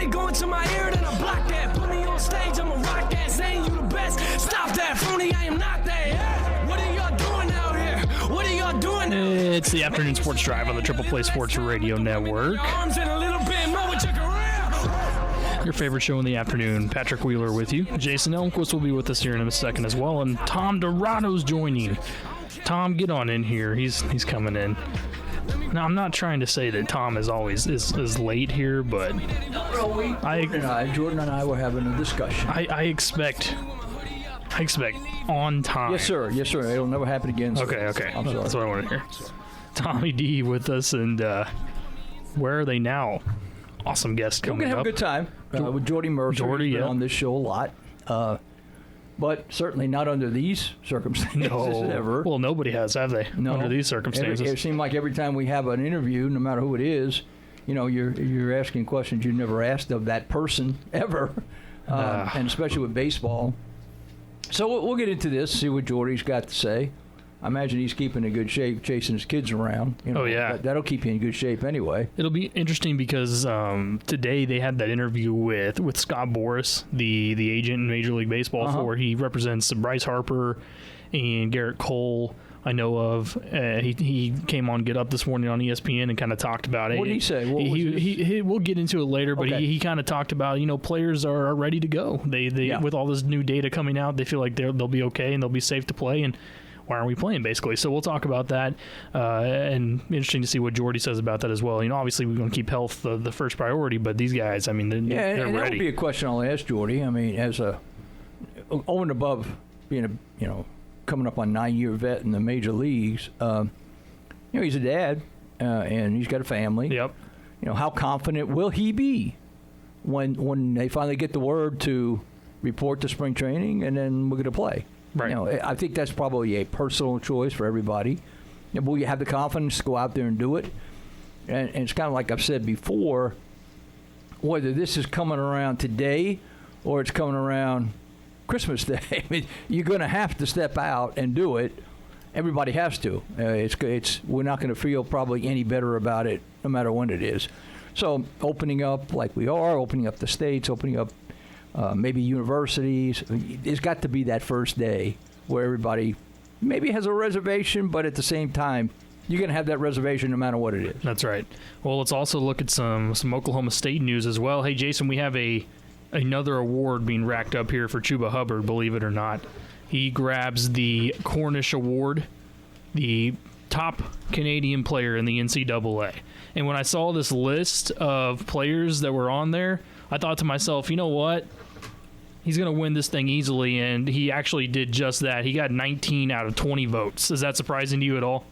mic going to my ear, then I block that. Put me on stage, I'ma rock that. Saying you the best, stop that. Phony, I am not that. Yeah. What are y'all doing out here? What are y'all doing out here? It's the Afternoon Sports Drive on the Triple Play Sports Radio Network. Arms and a little bit more with your career. Your favorite show in the afternoon. Patrick Wheeler with you. Jason Elmquist will be with us here in a second as well. And Tom Dorado's joining. Tom, get on in here. He's coming in. Now, I'm not trying to say that Tom is always is late here, but Jordan and I were having a discussion. I expect on time. Yes, sir. It'll never happen again. Sir. Okay. I'm sorry. That's what I want to hear. Tommy D with us, and where are they now? Awesome guest coming We're going to have up. a good time with Jordy Mercer. Jordy, He's been yeah. on this show a lot. But certainly not under these circumstances ever. Well, nobody has, have they? No. Under these circumstances. It seems like every time we have an interview, no matter who it is, you're asking questions you never asked of that person ever, and especially with baseball. So we'll get into this, see what Jordy's got to say. I imagine he's keeping in good shape, chasing his kids around. Oh, yeah. That'll keep you in good shape anyway. It'll be interesting because today they had that interview with Scott Boras, the agent in Major League Baseball, where he represents Bryce Harper and Garrett Cole. I know of. He came on Get Up this morning on ESPN and kind of talked about it. What did he say? We'll get into it later, but he kind of talked about players are ready to go. They with all this new data coming out, they feel like they'll be okay and they'll be safe to play. And why aren't we playing, basically? So we'll talk about that, and interesting to see what Jordy says about that as well. Obviously we're going to keep health the first priority, but these guys, they're and ready. That would be a question I'll ask Jordy. As over and above being coming up on 9-year vet in the major leagues, he's a dad, and he's got a family. Yep. How confident will he be when they finally get the word to report to spring training and then we're going to play? Right. I think that's probably a personal choice for everybody. Will you have the confidence to go out there and do it? And it's kind of like I've said before, whether this is coming around today or it's coming around Christmas Day, you're going to have to step out and do it. Everybody has to. We're not going to feel probably any better about it no matter when it is. So opening up like we are, opening up the states, opening up maybe universities. There's got to be that first day where everybody maybe has a reservation, but at the same time, you're going to have that reservation no matter what it is. That's right. Well, let's also look at some Oklahoma State news as well. Hey, Jason, we have another award being racked up here for Chuba Hubbard, believe it or not. He grabs the Cornish Award, the top Canadian player in the NCAA. And when I saw this list of players that were on there, I thought to myself, you know what? He's going to win this thing easily, and he actually did just that. He got 19 out of 20 votes. Is that surprising to you at all?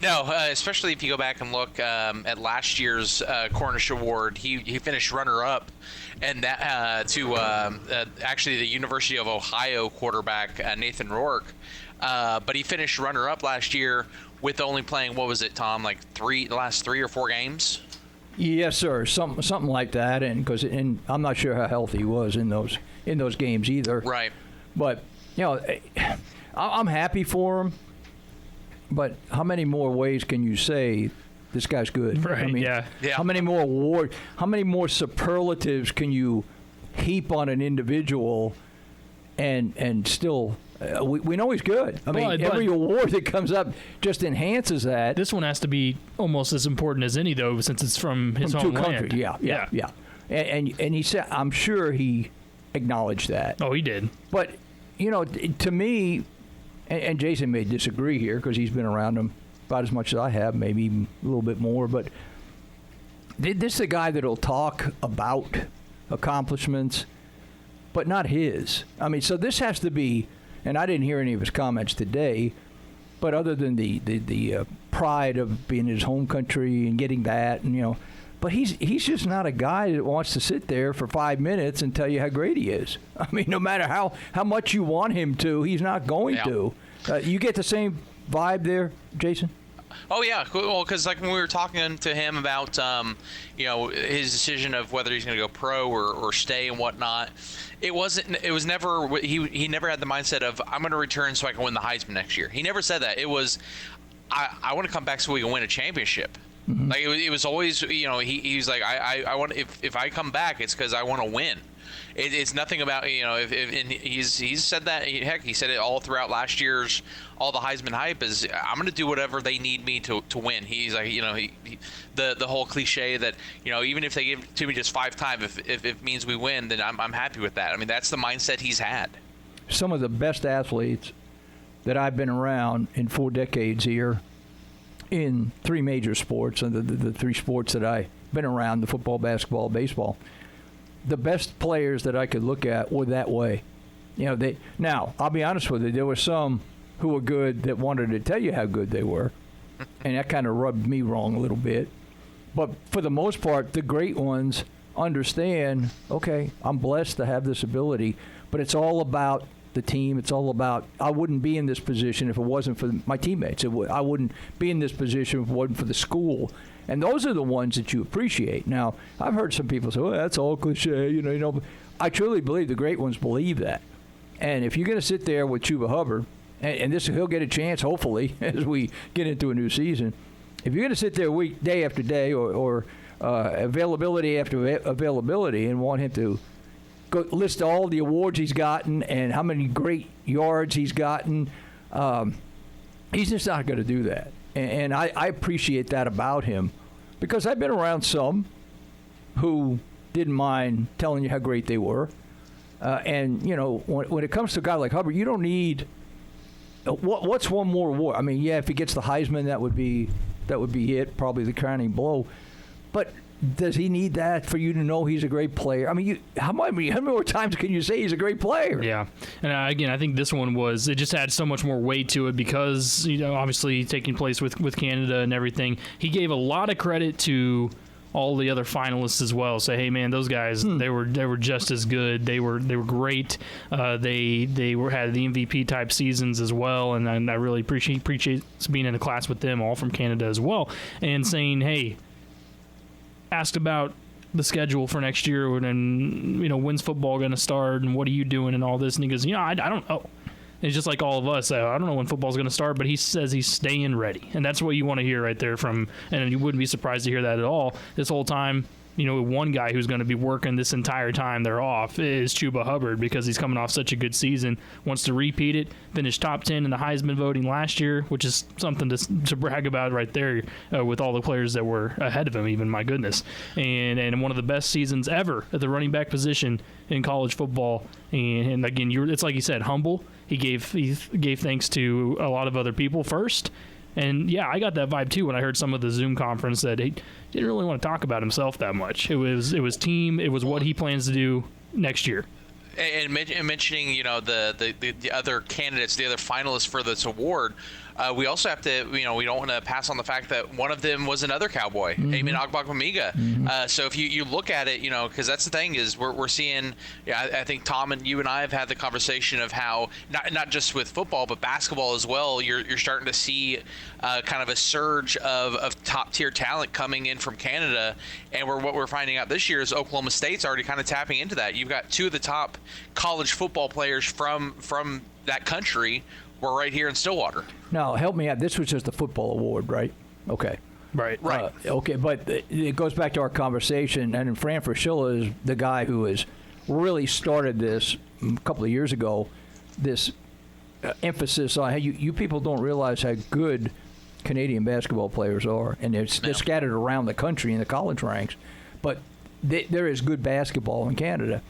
No, especially if you go back and look at last year's Cornish Award. He finished runner-up, and that to actually the University of Ohio quarterback Nathan Rourke. But he finished runner-up last year with only playing, what was it, Tom, like the last 3 or 4 games? Yes, sir. Something like that, and I'm not sure how healthy he was in those games either. Right. But I'm happy for him. But how many more ways can you say this guy's good? Right. Yeah. How many more awards? How many more superlatives can you heap on an individual, and still? We know he's good. Every award that comes up just enhances that. This one has to be almost as important as any, though, since it's from his home land. Yeah. And he said, I'm sure he acknowledged that. Oh, he did. But, to me, and Jason may disagree here because he's been around him about as much as I have, maybe even a little bit more, but this is a guy that'll talk about accomplishments, but not his. So this has to be. And I didn't hear any of his comments today, but other than the pride of being in his home country and getting that, and but he's just not a guy that wants to sit there for 5 minutes and tell you how great he is. No matter how much you want him to, he's not going to. You get the same vibe there, Jason? Oh, yeah. Well, because when we were talking to him about, his decision of whether he's going to go pro or stay and whatnot, he never had the mindset of, I'm going to return so I can win the Heisman next year. He never said that. It was, I want to come back so we can win a championship. Like it was always, he's like, I want, if I come back, it's because I want to win. It's nothing about, and he's said that, heck, he said it all throughout last year's, all the Heisman hype is, I'm going to do whatever they need me to win. He's like, the whole cliche that, even if they give it to me just 5 times, if it means we win, then I'm happy with that. I mean, that's the mindset he's had. Some of the best athletes that I've been around in 4 decades here in 3 major sports, and the 3 sports that I've been around, the football, basketball, baseball, the best players that I could look at were that way. Now, I'll be honest with you, there were some who were good that wanted to tell you how good they were, and that kind of rubbed me wrong a little bit. But for the most part, the great ones understand, okay, I'm blessed to have this ability, but it's all about the team. It's all about, I wouldn't be in this position if it wasn't for my teammates. I wouldn't be in this position if it wasn't for the school. And those are the ones that you appreciate. Now, I've heard some people say, well, that's all cliche, but I truly believe the great ones believe that. And if you're going to sit there with Chuba Hubbard, and he'll get a chance, hopefully, as we get into a new season. If you're going to sit there day after day or availability after availability and want him to go list all the awards he's gotten and how many great yards he's gotten, he's just not going to do that. And I appreciate that about him, because I've been around some who didn't mind telling you how great they were. And, when it comes to a guy like Hubbard, you don't need what's one more award? I mean, yeah, if he gets the Heisman, that would be it, probably the crowning blow. But does he need that for you to know he's a great player? I mean, how many more times can you say he's a great player? Yeah. And again, I think this one it just had so much more weight to it because, obviously taking place with Canada and everything. He gave a lot of credit to all the other finalists as well. Say, hey man, those guys, they were just as good. They were great. They had the MVP type seasons as well, and I really appreciate being in a class with them, all from Canada as well, and saying, hey, asked about the schedule for next year and when's football going to start and what are you doing and all this, and he goes, I don't know. It's just like all of us. I don't know when football's going to start, but he says he's staying ready. And that's what you want to hear right there from, and you wouldn't be surprised to hear that at all. This whole time, one guy who's going to be working this entire time they're off is Chuba Hubbard, because he's coming off such a good season, wants to repeat it, finished top 10 in the Heisman voting last year, which is something to brag about right there with all the players that were ahead of him, even, my goodness. And one of the best seasons ever at the running back position in college football. And again, it's like you said, humble. He gave thanks to a lot of other people first. And, yeah, I got that vibe, too, when I heard some of the Zoom conference that he didn't really want to talk about himself that much. It was team. It was what he plans to do next year. And mentioning, the other candidates, the other finalists for this award, we also have to, we don't want to pass on the fact that one of them was another Cowboy, Amen Ogbongbemiga. So if you look at it, because that's the thing is we're seeing, I think Tom and you and I have had the conversation of how not just with football but basketball as well. You're starting to see kind of a surge of top tier talent coming in from Canada, and what we're finding out this year is Oklahoma State's already kind of tapping into that. You've got 2 of the top college football players from that country. We're right here in Stillwater. Now, help me out. This was just a football award, right? Okay. Right. Okay, but it goes back to our conversation, and Fran Fraschilla is the guy who has really started this a couple of years ago, this emphasis on how you people don't realize how good Canadian basketball players are, and they're scattered around the country in the college ranks, but there is good basketball in Canada.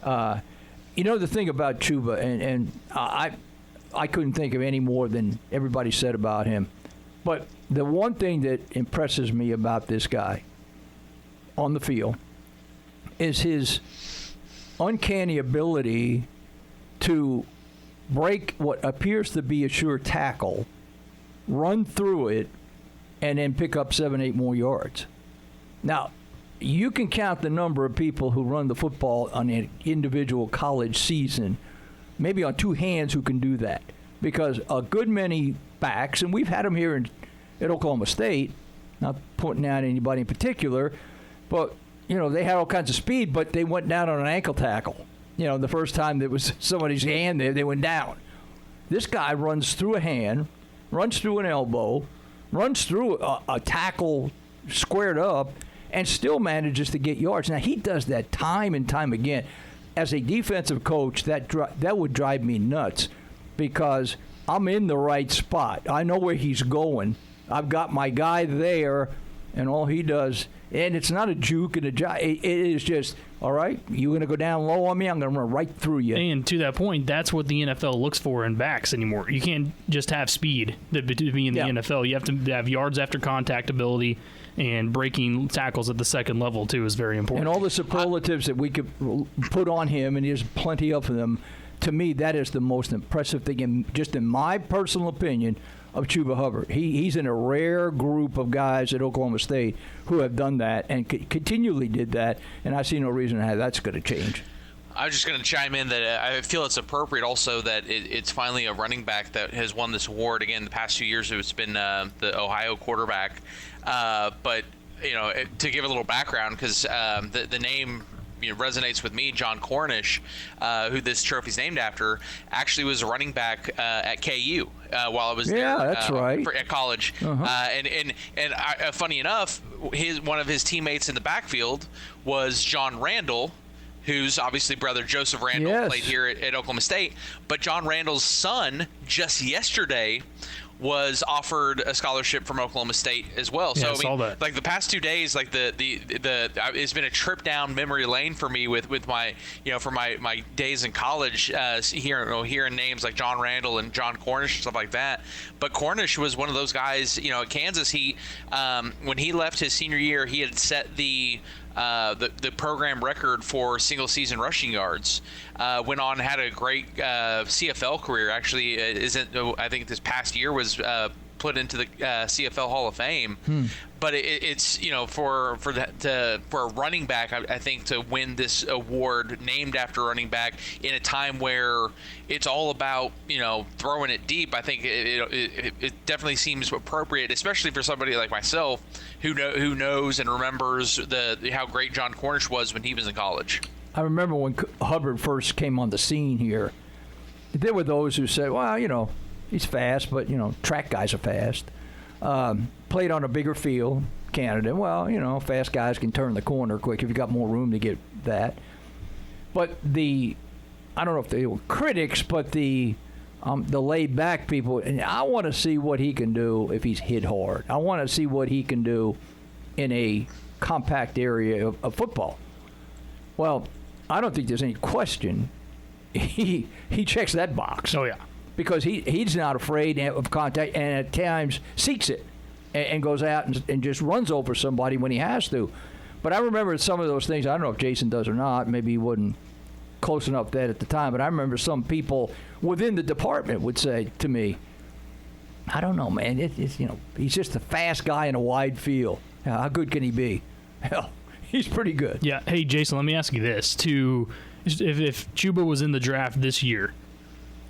The thing about Chuba, and I couldn't think of any more than everybody said about him. But the one thing that impresses me about this guy on the field is his uncanny ability to break what appears to be a sure tackle, run through it, and then pick up 7-8 more yards. Now, you can count the number of people who run the football on an individual college season maybe on 2 hands who can do that, because a good many backs, and we've had them here at Oklahoma State, not pointing out anybody in particular, but they had all kinds of speed, but they went down on an ankle tackle. The first time there was somebody's hand there, they went down. This guy runs through a hand, runs through an elbow, runs through a tackle squared up and still manages to get yards. Now, he does that time and time again. As a defensive coach, that would drive me nuts because I'm in the right spot. I know where he's going. I've got my guy there, and all he does, and it's not a juke and a jive. It is just, all right, you're going to go down low on me, I'm going to run right through you. And to that point, that's what the NFL looks for in backs anymore. You can't just have speed to be in the NFL. You have to have yards after contact ability, and breaking tackles at the second level, too, is very important. And all the superlatives that we could put on him, and there's plenty of them, to me, that is the most impressive thing, just in my personal opinion, of Chuba Hubbard. He's in a rare group of guys at Oklahoma State who have done that and continually did that, and I see no reason how that's going to change. I was just going to chime in that I feel it's appropriate also that it's finally a running back that has won this award. Again, the past 2 years it's been the Ohio quarterback. But, to give a little background, because the name resonates with me, John Cornish, who this trophy's named after, actually was a running back at KU while I was there. Yeah, that's right. At college. And funny enough, one of his teammates in the backfield was John Randall, who's obviously brother Joseph Randall, played here at Oklahoma State. But John Randall's son just yesterday was offered a scholarship from Oklahoma State as well. Yeah, so I saw that. Like the past 2 days, like the it's been a trip down memory lane for me with my for my days in college, hearing names like John Randall and John Cornish and stuff like that. But Cornish was one of those guys, at Kansas. He when he left his senior year, he had set the program record for single season rushing yards. Went on and had a great CFL career. Actually, I think this past year was put into the CFL Hall of Fame. But it's for a running back, I think to win this award named after a running back in a time where it's all about throwing it deep. I think it definitely seems appropriate, especially for somebody like myself who knows and remembers how great John Cornish was when he was in college. I remember when Hubbard first came on the scene here, there were those who said, well, he's fast, but, track guys are fast. Played on a bigger field, Canada. Well, fast guys can turn the corner quick if you got more room to get that. But I don't know if they were critics, but the laid-back people, and I want to see what he can do if he's hit hard. I want to see what he can do in a compact area of football. Well, I don't think there's any question he checks that box. Oh, yeah. Because he's not afraid of contact and at times seeks it and goes out and just runs over somebody when he has to. But I remember some of those things. I don't know if Jason does or not. Maybe he wasn't close enough to that at the time. But I remember some people within the department would say to me, I don't know, man. He's just a fast guy in a wide field. How good can he be? Hell, he's pretty good. Yeah. Hey, Jason, let me ask you this. If Chuba was in the draft this year,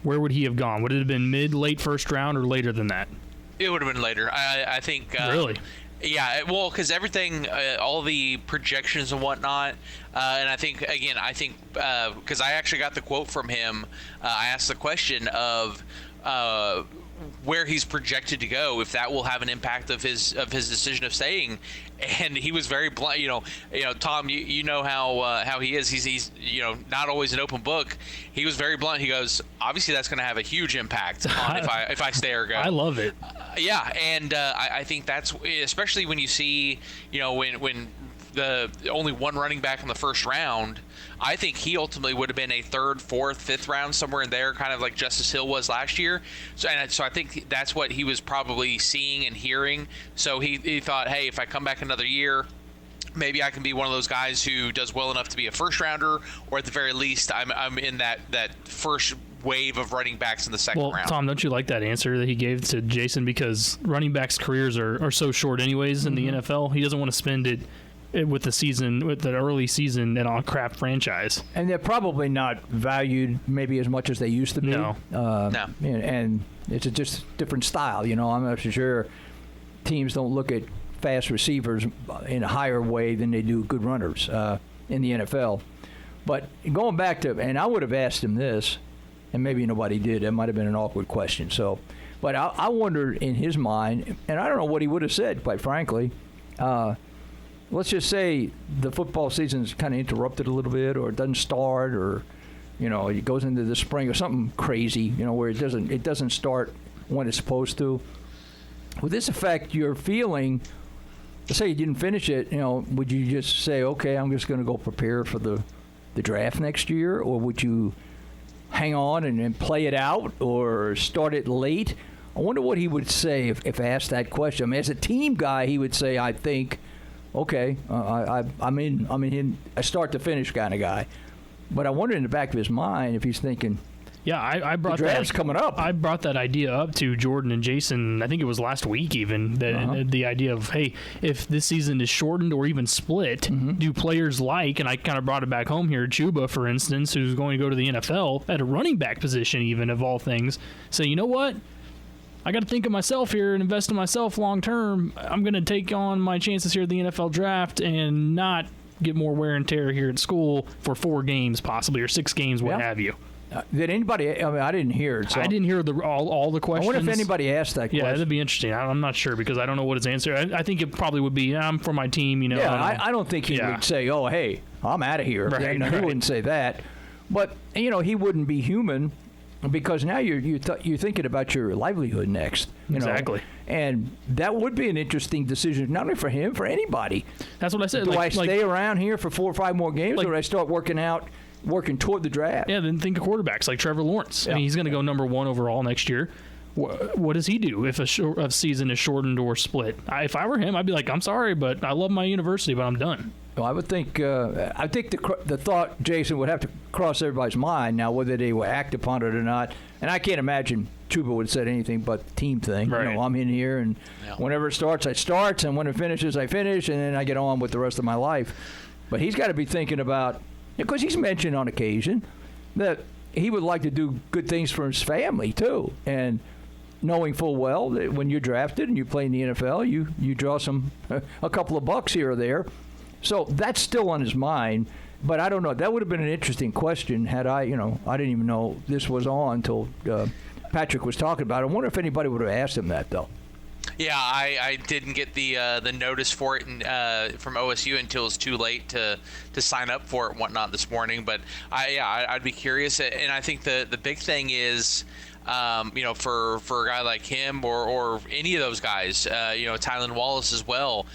where would he have gone? Would it have been late first round, or later than that? It would have been later. I think. Really? Yeah. Well, because everything, all the projections and whatnot, and I think because I actually got the quote from him. I asked the question of where he's projected to go, if that will have an impact of his decision of staying, and he was very blunt. Tom, you know how he is. He's not always an open book. He was very blunt. He goes, obviously that's going to have a huge impact on if I stay or go. I love it. Yeah, and I think that's especially when you see when the only one running back in the first round. I think he ultimately would have been a third, fourth, fifth round, somewhere in there, kind of like Justice Hill was last year. So I think that's what he was probably seeing and hearing. So he thought, hey, if I come back another year, maybe I can be one of those guys who does well enough to be a first rounder, or at the very least, I'm in that first wave of running backs in the second round. Tom, don't you like that answer that he gave to Jason? Because running backs' careers are so short anyways in the NFL. He doesn't want to spend it with the early season in a crap franchise. And they're probably not valued maybe as much as they used to be. No. No. And it's just different style. I'm not sure teams don't look at fast receivers in a higher way than they do good runners in the NFL. But going back to, and I would have asked him this, and maybe nobody did. It might have been an awkward question. But I wondered in his mind, and I don't know what he would have said, quite frankly. let's just say the football season's kind of interrupted a little bit, or it doesn't start, or it goes into the spring or something crazy, where it doesn't start when it's supposed to. Would this affect your feeling? Let's say you didn't finish it. Would you just say, okay, I'm just going to go prepare for the draft next year, or would you hang on and play it out, or start it late? I wonder what he would say if asked that question. I mean, as a team guy, he would say, I think, okay, I'm in a start to finish kind of guy. But I wonder in the back of his mind if he's thinking, yeah, I brought the draft's coming up. I brought that idea up to Jordan and Jason. I think it was last week even. The idea of, hey, if this season is shortened or even split, do players and I kind of brought it back home here, Chuba, for instance, who's going to go to the NFL at a running back position, even of all things, say, you know what? I got to think of myself here and invest in myself long term. I'm going to take on my chances here at the NFL draft and not get more wear and tear here at school for 4 games possibly, or 6 games, what have you. Did anybody? I mean, I didn't hear it. So I didn't hear all the questions. I wonder if anybody asked that question. Yeah, that'd be interesting. I'm not sure because I don't know what his answer. I think it probably would be, I'm for my team. Yeah, I don't think he would say, "Oh, hey, I'm out of here." Right, He wouldn't say that. But he wouldn't be human because now you're thinking about your livelihood next. Exactly. And that would be an interesting decision, not only for him, for anybody. That's what I said. Do I stay around here for 4 or 5 more games, or do I start working toward the draft? Yeah, then think of quarterbacks like Trevor Lawrence. I mean, he's going to go number 1 overall next year. What does he do if a season is shortened or split? If I were him, I'd be like, I'm sorry, but I love my university, but I'm done. Well, I would think. I think the thought, Jason, would have to cross everybody's mind now, whether they will act upon it or not. And I can't imagine Chuba would have said anything but the team thing. Right. I'm in here, and whenever it starts, I start, and when it finishes, I finish, and then I get on with the rest of my life. But he's got to be thinking about, because he's mentioned on occasion that he would like to do good things for his family too, and knowing full well that when you're drafted and you play in the NFL, you draw a couple of bucks here or there. So that's still on his mind, but I don't know. That would have been an interesting question had I didn't even know this was on until Patrick was talking about it. I wonder if anybody would have asked him that, though. Yeah, I didn't get the notice for it from OSU until it's too late to sign up for it and whatnot this morning. But I'd be curious, and I think the big thing is, for a guy like him or any of those guys, Tylan Wallace as well,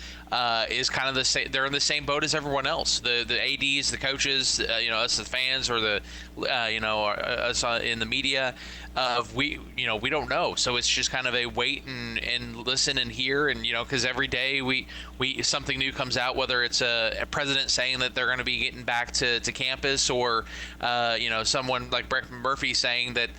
is kind of the same. They're in the same boat as everyone else. The ADs, the coaches, us the fans, or the us in the media. We don't know, so it's just kind of a wait and listen and hear, and because every day we something new comes out, whether it's a president saying that they're going to be getting back to campus, or someone like Brett Murphy saying that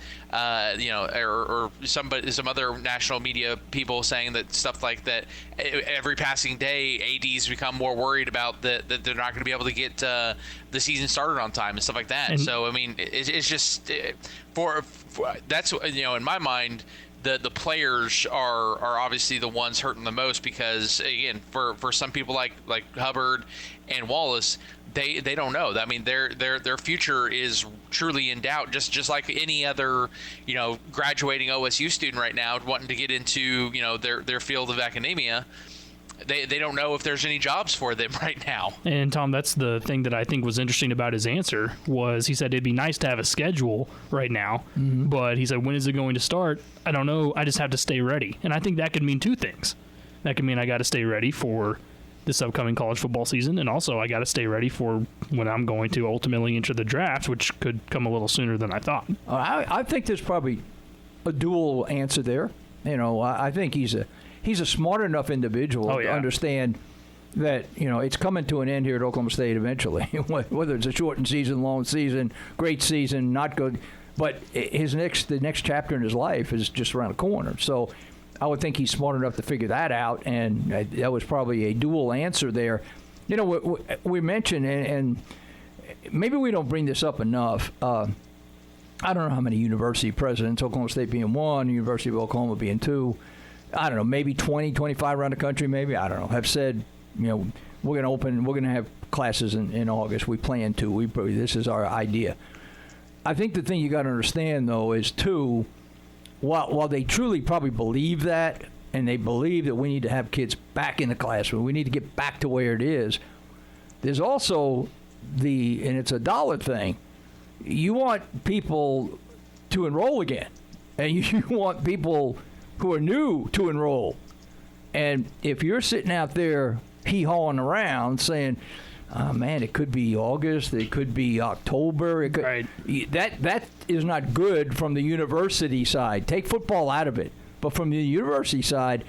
or some other national media people saying that stuff like that. Every passing day, ADs become more worried about that they're not going to be able to get the season started on time and stuff like that. And so I mean, it's just for that's in my mind. The players are obviously the ones hurting the most because, again, for some people like Hubbard and Wallace, they don't know. I mean, their future is truly in doubt, just like any other graduating OSU student right now wanting to get into their field of academia. They don't know if there's any jobs for them right now. And Tom, that's the thing that I think was interesting about his answer was he said it'd be nice to have a schedule right now, but he said, when is it going to start? I don't know. I just have to stay ready. And I think that could mean 2 things. That could mean I got to stay ready for this upcoming college football season, and also I got to stay ready for when I'm going to ultimately enter the draft, which could come a little sooner than I thought. I think there's probably a dual answer there. I think he's a smart enough individual to understand that it's coming to an end here at Oklahoma State eventually. Whether it's a shortened season, long season, great season, not good, but the next chapter in his life is just around the corner. So I would think he's smart enough to figure that out, and that was probably a dual answer there. We mentioned, and maybe we don't bring this up enough. I don't know how many university presidents, Oklahoma State being 1, University of Oklahoma being 2. I don't know, maybe 20, 25 around the country, maybe, I don't know, have said, we're going to have classes in August. We plan to. This is our idea. I think the thing you got to understand, though, is, too, while they truly probably believe that, and they believe that we need to have kids back in the classroom. We need to get back to where it is. There's also and it's a dollar thing. You want people to enroll again, and you want people who are new to enroll. And if you're sitting out there hee-hawing around saying, oh, man, it could be August, it could be October. It could, right. That is not good from the university side. Take football out of it. But from the university side,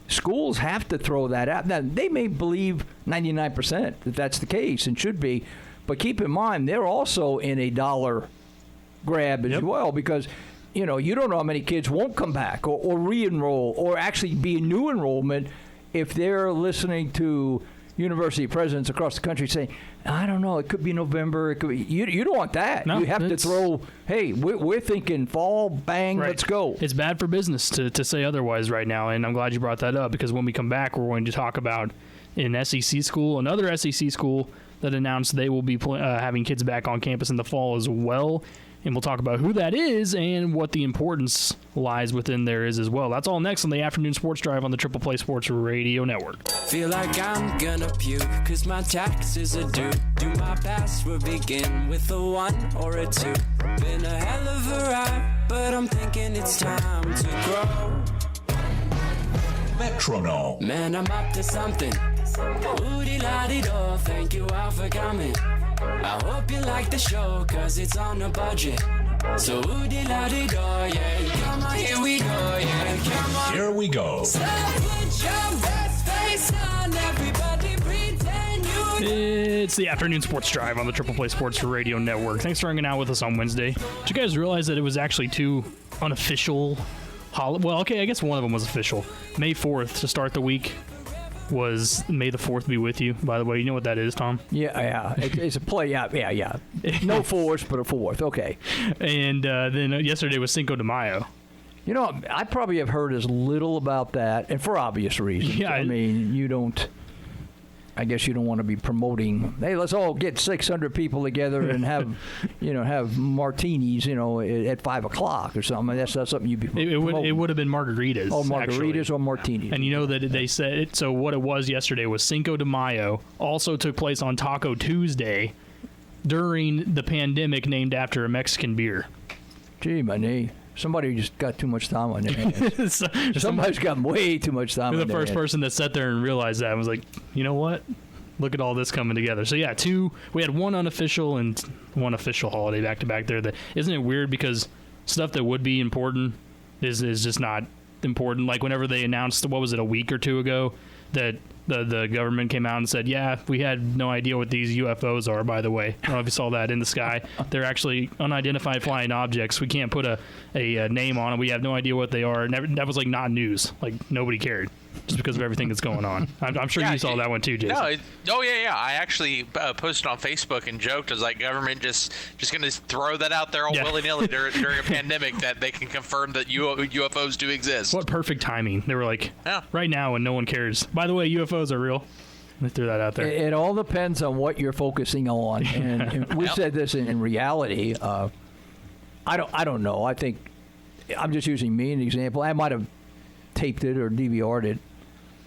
schools have to throw that out. Now, they may believe 99% that that's the case and should be, but keep in mind, they're also in a dollar grab as well, because you don't know how many kids won't come back or re-enroll or actually be a new enrollment if they're listening to university presidents across the country saying, I don't know, it could be November. It could be. You don't want that. No, you have to throw, hey, we're thinking fall, bang, right. Let's go. It's bad for business to say otherwise right now, and I'm glad you brought that up, because when we come back, we're going to talk about an SEC school, another SEC school that announced they will be having kids back on campus in the fall as well. And we'll talk about who that is and what the importance lies within there is as well. That's all next on the Afternoon Sports Drive on the Triple Play Sports Radio Network. Feel like I'm gonna puke, cause my taxes are due. Do my best, we'll begin with a 1 or a 2. Been a hell of a ride, but I'm thinking it's time to grow. Metronome. Man, I'm up to something. Ooh-dee-la-dee-do, thank you all for coming. I hope you like the show, cause it's on a budget. So ooh-dee-la-dee-do, yeah. Come on, here we go, yeah. Come on. Here we go. So put your best face on, everybody pretend you. It's the Afternoon Sports Drive on the Triple Play Sports Radio Network. Thanks for hanging out with us on Wednesday. Did you guys realize that it was actually 2 unofficial well, okay, I guess one of them was official. May 4th to start the week was May the 4th be with you, by the way. You know what that is, Tom? Yeah. It's a play. Yeah. No fourth, but a fourth. Okay. And then yesterday was Cinco de Mayo. I probably have heard as little about that, and for obvious reasons. Yeah, I mean, I guess you don't want to be promoting, hey, let's all get 600 people together and have, have martinis, at 5 o'clock or something. That's not something you'd be promoting. It would have been margaritas. Oh, margaritas actually. Or martinis. And you know that they said, so what it was yesterday was Cinco de Mayo also took place on Taco Tuesday during the pandemic, named after a Mexican beer. Gee, my knee. Somebody just got too much time on their hands. Somebody's got way too much time on their hands. The first person that sat there and realized that and was like, you know what? Look at all this coming together. So, yeah, we had one unofficial and one official holiday back-to-back there. Isn't it weird because stuff that would be important is just not important? Like whenever they announced, what was it, a week or two ago, that the government came out and said, yeah, we had no idea what these UFOs are, by the way. I don't know if you saw that in the sky. They're actually unidentified flying objects. We can't put a name on them. We have no idea what they are. And that was like not news. Like nobody cared just because of everything that's going on. I'm sure you saw that one too, Jason. Yeah. I actually posted on Facebook and joked, as like government just going to throw that out there all willy-nilly during a pandemic that they can confirm that UFOs do exist. What perfect timing. They were like, right now when no one cares. By the way, UFOs are real. They threw that out there. It all depends on what you're focusing on. And we said this in reality. I don't know. I think I'm just using me as an example. I might have taped it or DVR'd it,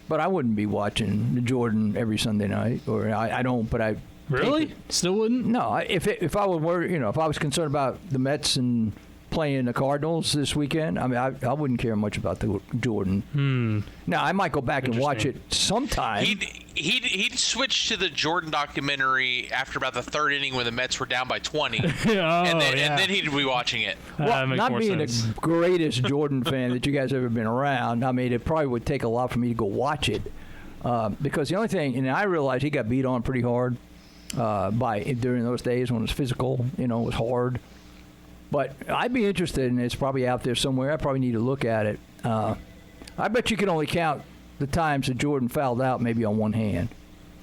but I wouldn't be watching the Jordan every Sunday night. Or I don't, but I really still wouldn't. No, if I were if I was concerned about the Mets and playing the Cardinals this weekend, I mean, I wouldn't care much about the Jordan. Now I might go back and watch it sometime. He'd switch to the Jordan documentary after about the third inning when the Mets were down by 20, and then he'd be watching it. Well, not being the greatest Jordan fan that you guys ever been around, I mean, it probably would take a lot for me to go watch it, because the only thing, and I realized he got beat on pretty hard during those days when it was physical, it was hard. But I'd be interested, and it's probably out there somewhere. I probably need to look at it. I bet you can only count the times that Jordan fouled out maybe on one hand.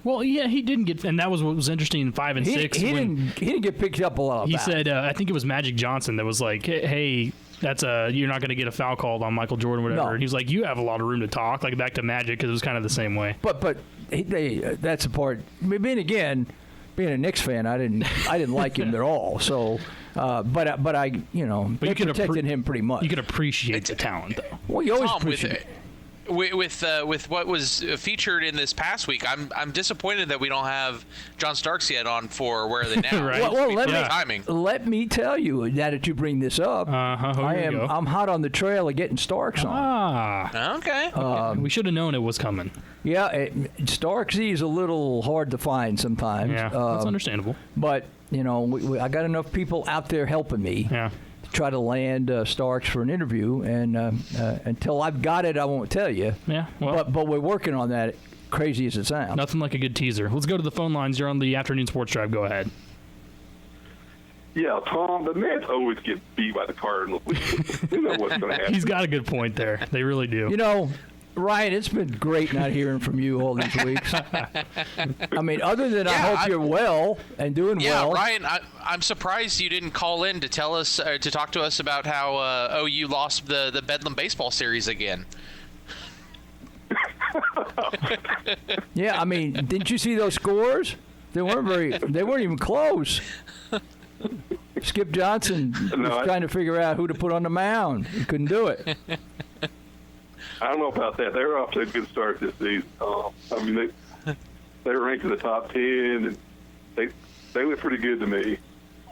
Well, yeah, he didn't get, and that was what was interesting in 5 and 6. He didn't get picked up a lot. He said, I think it was Magic Johnson that was like, hey, that's you're not going to get a foul called on Michael Jordan, whatever. No. And he was like, you have a lot of room to talk, like back to Magic, because it was kind of the same way. But that's the part. Being a Knicks fan, I didn't like him at all. So. But they protected him pretty much. You can appreciate the talent, though. Well, you always appreciate it. with what was featured in this past week, I'm disappointed that we don't have John Starks yet on for Where Are They Now? Right. Let me tell you, now that you bring this up, I'm hot on the trail of getting Starks on. Okay. We should have known it was coming. Yeah, Starksy is a little hard to find sometimes. Yeah, that's understandable. But, I got enough people out there helping me. Yeah. Try to land Starks for an interview, and until I've got it, I won't tell you. Yeah, well, but we're working on that. Crazy as it sounds. Nothing like a good teaser. Let's go to the phone lines. You're on the Afternoon Sports Drive. Go ahead. Yeah, Tom, the Mets always get beat by the Cardinals. You know what's going to happen. He's got a good point there. They really do. Ryan, it's been great not hearing from you all these weeks. I mean, other than I hope you're well and doing well. Yeah, Ryan, I'm surprised you didn't call in to tell us to talk to us about how OU lost the Bedlam baseball series again. Yeah, I mean, didn't you see those scores? They weren't even close. Skip Johnson was trying to figure out who to put on the mound. He couldn't do it. I don't know about that. They were off to a good start this season. I mean, they were ranked in the top 10, and they look pretty good to me.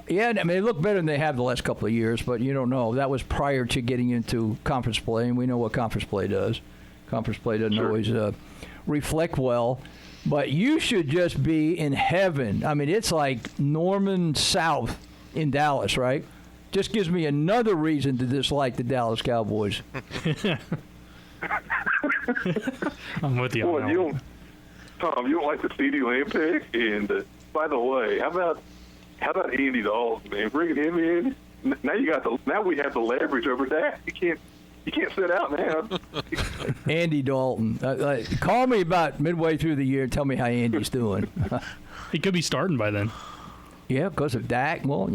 Yeah, I mean, they look better than they have the last couple of years, but you don't know. That was prior to getting into conference play, and we know what conference play does. Conference play doesn't always reflect well. But you should just be in heaven. I mean, it's like Norman South in Dallas, right? Just gives me another reason to dislike the Dallas Cowboys. I'm with you. Well, Tom, you don't like the CD Lamb pick? And by the way, how about Andy Dalton, man? Bringing him in. Now we have the leverage over Dak. You can't sit out, man. Andy Dalton. Call me about midway through the year and tell me how Andy's doing. He could be starting by then. Yeah, because of Dak. Well,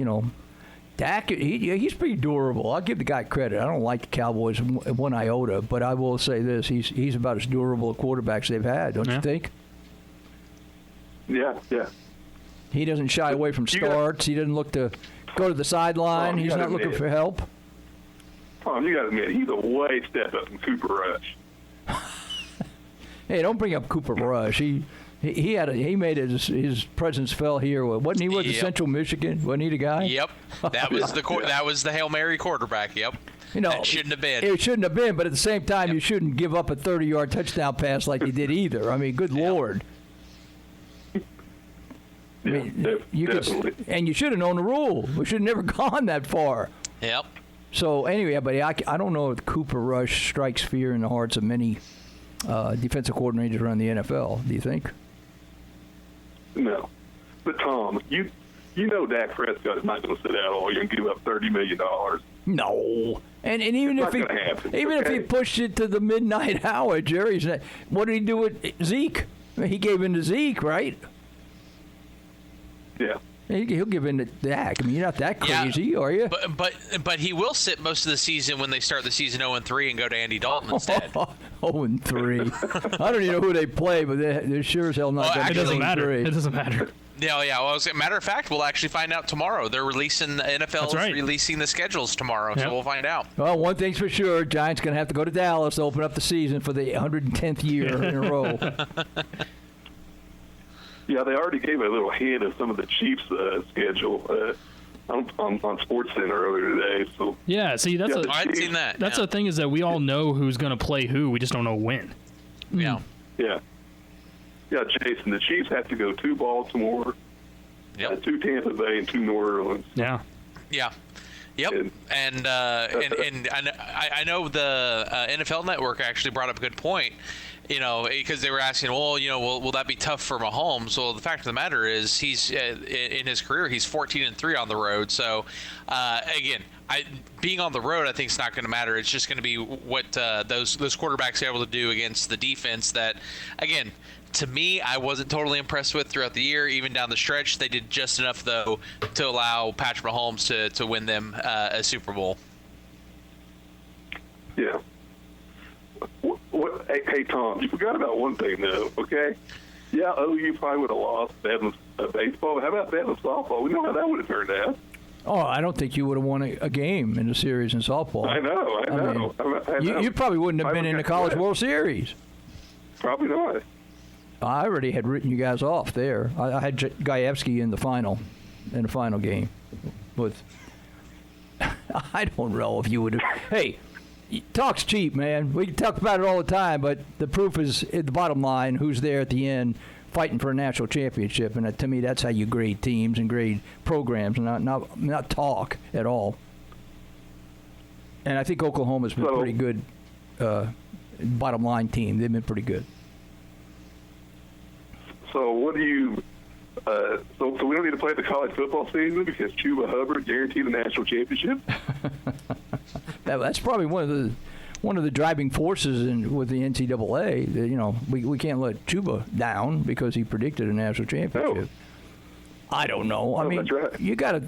Dak, he's pretty durable. I'll give the guy credit. I don't like the Cowboys one iota, but I will say this: he's about as durable a quarterbacks they've had, don't you think? Yeah. He doesn't shy away from starts. He doesn't look to go to the sideline. He's not looking for help. Tom, you got to admit, he's a way step up from Cooper Rush. Hey, don't bring up Cooper Rush. He made his presence felt here. Wasn't he with Central Michigan? Wasn't he the guy? Yep, that was the Hail Mary quarterback. Yep, that shouldn't have been. It shouldn't have been, but at the same time, you shouldn't give up a 30-yard touchdown pass like you did either. I mean, good Lord. I mean, you should have known the rule. We should have never gone that far. Yep. So anyway, but I don't know if Cooper Rush strikes fear in the hearts of many defensive coordinators around the NFL. Do you think? No, but Tom, you know Dak Prescott is not going to sit out all year and give up $30 million. No, and even if he pushed it to the midnight hour, Jerry's. What did he do with Zeke? He gave in to Zeke, right? Yeah. He'll give in to Dak. I mean, you're not that crazy, are you? But he will sit most of the season when they start the season 0-3 and go to Andy Dalton instead. 0-3. I don't even know who they play, but they're sure as hell not going to be 0-3. It doesn't matter. Yeah. Well, as a matter of fact, we'll actually find out tomorrow. They're releasing the NFL's releasing the schedules tomorrow, so we'll find out. Well, one thing's for sure: Giants going to have to go to Dallas to open up the season for the 110th year in a row. Yeah, they already gave a little hint of some of the Chiefs' schedule on SportsCenter earlier today. So yeah, see, I hadn't seen that. That's the thing is that we all know who's going to play who. We just don't know when. Yeah. Yeah, Jason, the Chiefs have to go to Baltimore, 2 Tampa Bay, and 2 New Orleans. Yeah. Yeah. Yep, and I know the NFL Network actually brought up a good point. Because they were asking, will that be tough for Mahomes? Well, the fact of the matter is, he's in his career, he's 14-3 on the road. So, again, being on the road, I think is not going to matter. It's just going to be what those quarterbacks are able to do against the defense. That, again, to me, I wasn't totally impressed with throughout the year. Even down the stretch, they did just enough though to allow Patrick Mahomes to win them a Super Bowl. Yeah. Hey, Tom, you forgot about one thing, though, okay? Yeah, OU probably would have lost Bedlam baseball, but how about Bedlam softball? We know how that would have turned out. Oh, I don't think you would have won a game in the series in softball. I know. I know. You probably wouldn't have been in the College World Series. Probably not. I already had written you guys off there. I had Gajewski in the final game. But I don't know if you would have. Hey, talk's cheap, man. We can talk about it all the time, but the proof is at the bottom line, who's there at the end fighting for a national championship. And to me, that's how you grade teams and grade programs, not talk at all. And I think Oklahoma's been pretty good bottom line team. They've been pretty good. So what do you? So we don't need to play the college football season because Chuba Hubbard guaranteed the national championship. That's probably one of the driving forces with the NCAA. We can't let Chuba down because he predicted a national championship. No. I don't know. I mean, that's right. You got to.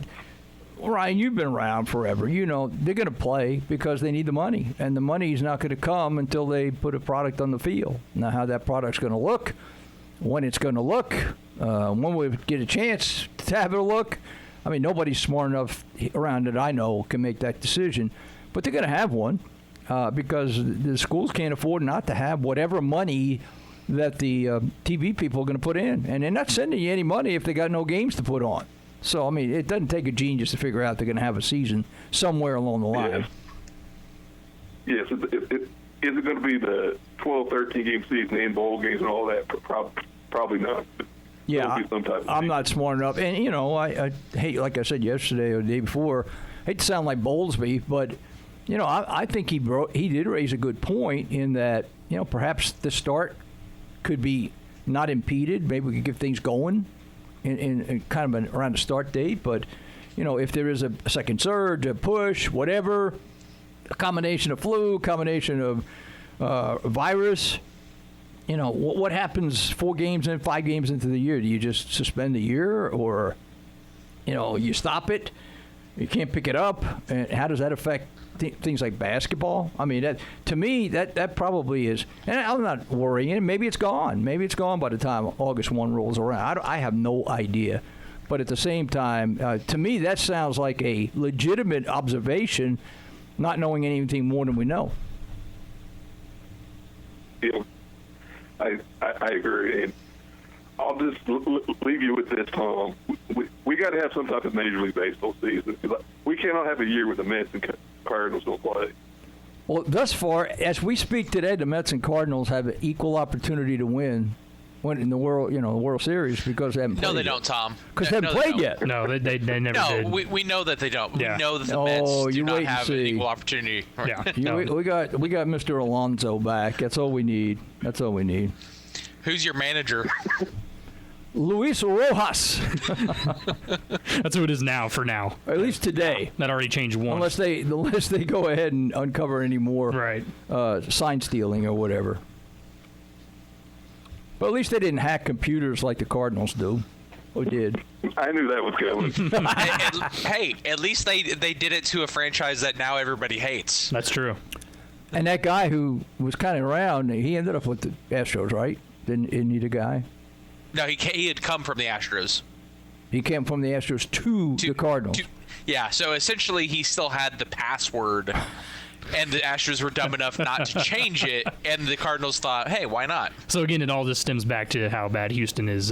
Ryan, you've been around forever. You know they're going to play because they need the money, and the money is not going to come until they put a product on the field. Now, how that product's going to look, when it's going to look, when we get a chance to have it look. I mean, nobody's smart enough around that I know can make that decision, but they're going to have one because the schools can't afford not to have whatever money that the TV people are going to put in, and they're not sending you any money if they got no games to put on. So, I mean, it doesn't take a genius to figure out they're going to have a season somewhere along the line. Yes. Is it going to be the 12, 13-game season and bowl games and all that? Probably not. Yeah, I'm not smart enough. And, I hate, like I said yesterday or the day before, I hate to sound like Bowlesby, but, I think he did raise a good point in that, perhaps the start could be not impeded. Maybe we could get things going in kind of around the start date. But, if there is a second surge, a push, whatever, a combination of flu, combination of virus, what happens 4 games and 5 games into the year? Do you just suspend the year or, you stop it? You can't pick it up. And how does that affect things like basketball? I mean, to me, that probably is. And I'm not worrying. Maybe it's gone. Maybe it's gone by the time August 1 rolls around. I have no idea. But at the same time, to me, that sounds like a legitimate observation, not knowing anything more than we know. Yeah, I agree. And I'll just leave you with this, Tom. We got to have some type of Major League Baseball season. We cannot have a year with the Mets and Cardinals don't play. Well, thus far, as we speak today, the Mets and Cardinals have an equal opportunity to win in the World Series because they haven't played. No, they yet. don't, Tom. Because they haven't played yet. No, they never did. No, we know that they don't. Yeah. We know that the Mets do not have an see. equal opportunity. Yeah. We got Mr. Alonso back. That's all we need. Who's your manager? Luis Rojas. That's who it is now, for now. At least today. That already changed once. Unless they go ahead and uncover any more sign stealing or whatever. But at least they didn't hack computers like the Cardinals do. Or did. I knew that was coming. Hey, at least they did it to a franchise that now everybody hates. That's true. And that guy who was kind of around, he ended up with the Astros, right? Didn't he, the guy? No, he had come from the Astros. He came from the Astros to the Cardinals. Yeah, so essentially he still had the password, and the Astros were dumb enough not to change it, and the Cardinals thought, hey, why not? So again, it all just stems back to how bad Houston is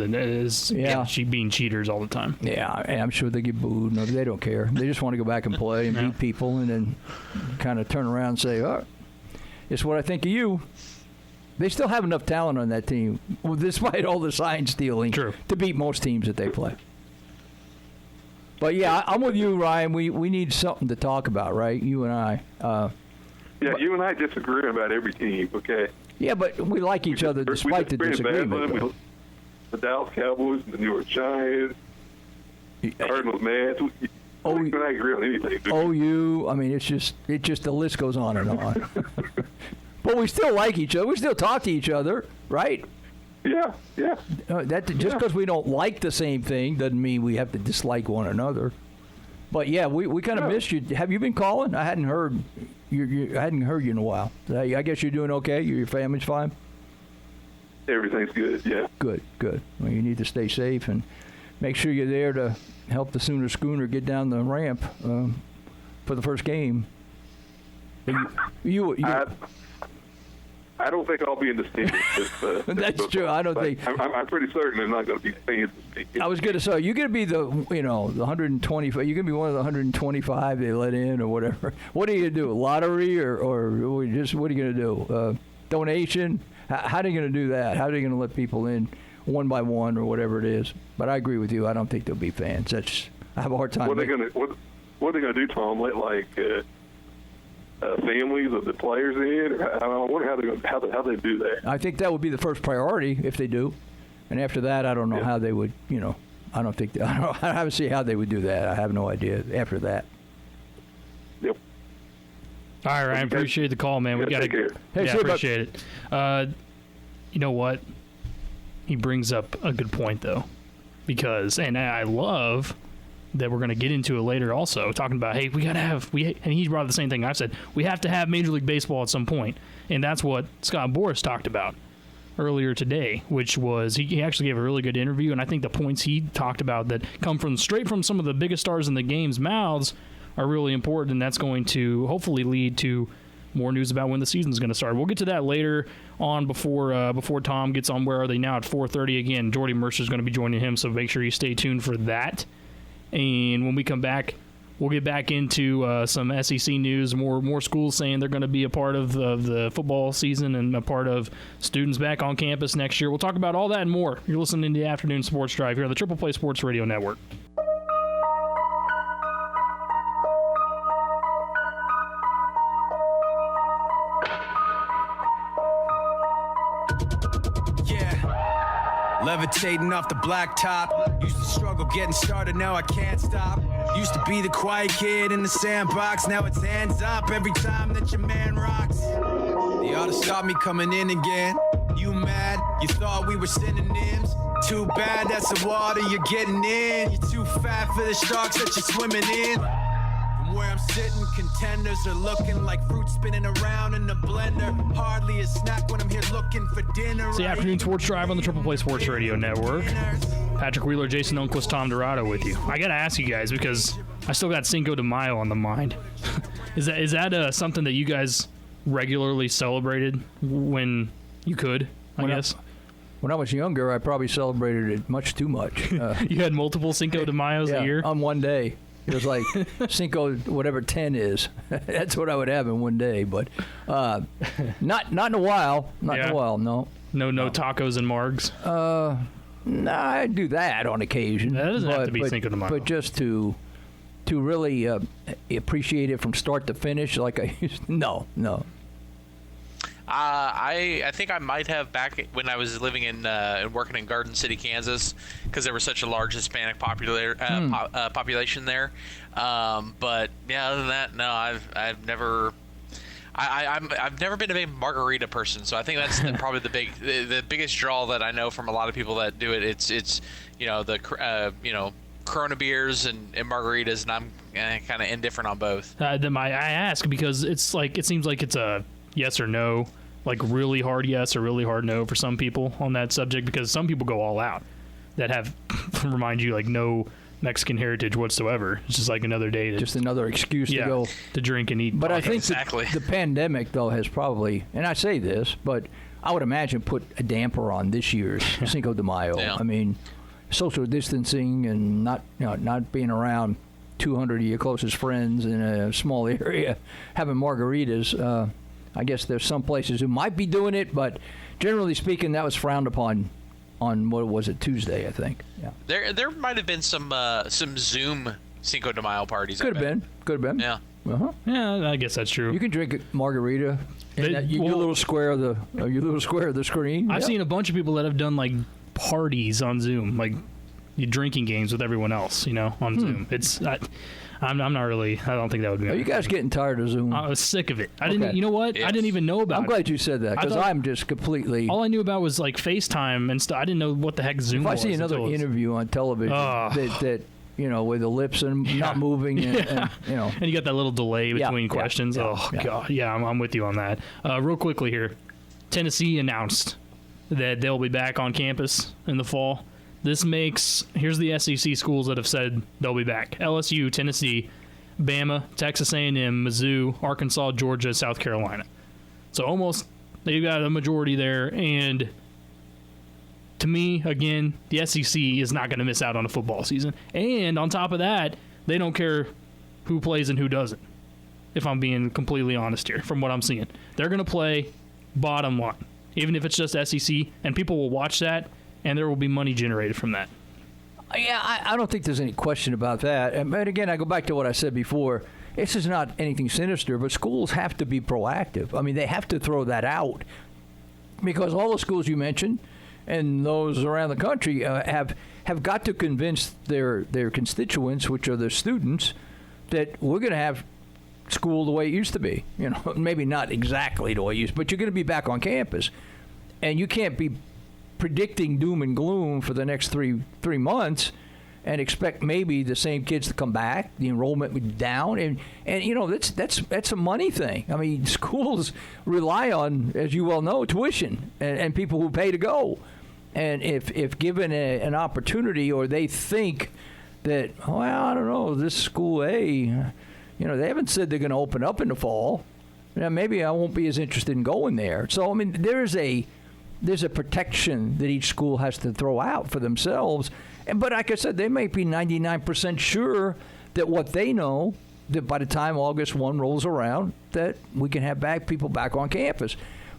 being cheaters all the time. Yeah, and I'm sure they get booed. No, they don't care. They just want to go back and play and beat people, and then kind of turn around and say, "Oh, it's what I think of you." They still have enough talent on that team, despite all the sign stealing, to beat most teams that they play. But, yeah, I'm with you, Ryan. We need something to talk about, right? You and I. You and I disagree about every team, okay? Yeah, but we like each other despite the disagreement. The Dallas Cowboys, the New York Giants, Cardinals, Mets. We can agree on anything. OU. I mean, it's just the list goes on and on. But we still like each other. We still talk to each other, right? Yeah. Just because we don't like the same thing doesn't mean we have to dislike one another. But yeah, we kind of missed you. Have you been calling? I hadn't heard you. I hadn't heard you in a while. I guess you're doing okay. Your family's fine. Everything's good. Yeah. Good. Well, you need to stay safe and make sure you're there to help the Sooner Schooner get down the ramp for the first game. I don't think I'll be in the stands. That's true. I don't think. I'm pretty certain there's not going to be fans. I was going to say, you're going to be the 125. You're going to be one of the 125 they let in or whatever. What are you going to do? Lottery or just what are you going to do? Donation? How are you going to do that? How are you going to let people in one by one or whatever it is? But I agree with you. I don't think there'll be fans. I have a hard time. What are they going to do, Tom? Let families of the players in? I wonder how they do that. I think that would be the first priority if they do, and after that, I don't know how they would. I don't think I haven't seen how they would do that. I have no idea after that. Yep. All right, Ryan. Appreciate the call, man. We got to. Hey, yeah, appreciate it. You know what? He brings up a good point though, because and I love that we're going to get into it later also, talking about, hey, we got to have, and he brought up the same thing I've said, we have to have Major League Baseball at some point. And that's what Scott Boras talked about earlier today, which was, he actually gave a really good interview, and I think the points he talked about that come straight from some of the biggest stars in the game's mouths are really important, and that's going to hopefully lead to more news about when the season's going to start. We'll get to that later on before Tom gets on Where Are They Now at 4:30. Again, Jordy Mercer's going to be joining him, so make sure you stay tuned for that. And when we come back, we'll get back into some SEC news, more schools saying they're going to be a part of the football season and a part of students back on campus next year. We'll talk about all that and more. You're listening to the Afternoon Sports Drive here on the Triple Play Sports Radio Network. Levitating off the blacktop. Used to struggle getting started, now I can't stop. Used to be the quiet kid in the sandbox, now it's hands up every time that your man rocks. They ought to stop me coming in again. You mad? You thought we were synonyms? Too bad, that's the water you're getting in. You're too fat for the sharks that you're swimming in. From where I'm sitting, contenders are looking like fruit spinning around in the blender. Hardly a snack when I'm here looking for dinner. It's the Afternoon Sports Drive on the Triple Play Sports Radio Network. Patrick Wheeler, Jason Unquist, Tom Dorado with you. I got to ask you guys, because I still got Cinco de Mayo on the mind. Is that something that you guys regularly celebrated when you could, I guess? When I was younger, I probably celebrated it much too much. You had multiple Cinco de Mayos a year? On one day. It was like Cinco, whatever 10 is. That's what I would have in one day. But not in a while. Not in a while, no. No tacos and margs? No, I do that on occasion. That doesn't have to be Cinco de Mayo. But just to really appreciate it from start to finish, like I used to, no. I think I might have back when I was living in and working in Garden City, Kansas, because there was such a large Hispanic population there. But yeah, other than that, no, I've never. I've never been a big margarita person, so I think that's probably the biggest draw that I know from a lot of people that do it. It's Corona beers and margaritas, and I'm kind of indifferent on both. I ask because it's like it seems like it's a yes or no, like really hard yes or really hard no for some people on that subject, because some people go all out that have remind you like no Mexican heritage whatsoever. It's just like another day. Just another excuse to go to drink and eat. But I think exactly. the pandemic, though, has probably, and I say this, but I would imagine put a damper on this year's Cinco de Mayo. Yeah. I mean, social distancing and not being around 200 of your closest friends in a small area, having margaritas. I guess there's some places who might be doing it, but generally speaking, that was frowned upon on, what was it, Tuesday, I think. Yeah. There might have been some Zoom Cinco de Mayo parties. Could have been. Yeah. Uh-huh. Yeah, I guess that's true. You can drink a margarita. Your little square of the screen. I've seen a bunch of people that have done like parties on Zoom, like you drinking games with everyone else, on Zoom. I'm not really. I don't think that would be. Are you guys getting tired of Zoom? I was sick of it. I didn't. You know what? Yes. I didn't even know about. I'm glad you said that, because I'm just completely. All I knew about was like FaceTime and stuff. I didn't know what the heck Zoom was. If I see another interview on television that with the lips and not moving, and you got that little delay between questions. God, I'm with you on that. Real quickly here, Tennessee announced that they'll be back on campus in the fall. This makes, here's the SEC schools that have said they'll be back: LSU, Tennessee, Bama, Texas A&M, Mizzou, Arkansas, Georgia, South Carolina. So almost they've got a majority there. And to me, again, the SEC is not going to miss out on a football season. And on top of that, they don't care who plays and who doesn't, if I'm being completely honest here from what I'm seeing. They're going to play bottom line, even if it's just SEC, and people will watch that, and there will be money generated from that. Yeah, I don't think there's any question about that. And again, I go back to what I said before. This is not anything sinister, but schools have to be proactive. I mean, they have to throw that out, because all the schools you mentioned and those around the country have got to convince their constituents, which are their students, that we're going to have school the way it used to be. You know, maybe not exactly the way it used, but you're going to be back on campus, and you can't be predicting doom and gloom for the next three months and expect maybe the same kids to come back, the enrollment would be down, and you know, that's a money thing. I mean, schools rely on, as you well know, tuition and people who pay to go. And if given an opportunity, or they think that, well, I don't know, this school A, you know, they haven't said they're going to open up in the fall, maybe I won't be as interested in going there. So I mean, there's a protection that each school has to throw out for themselves. But like I said, they may be 99% sure that what they know, that by the time August 1 rolls around, that we can have people back on campus.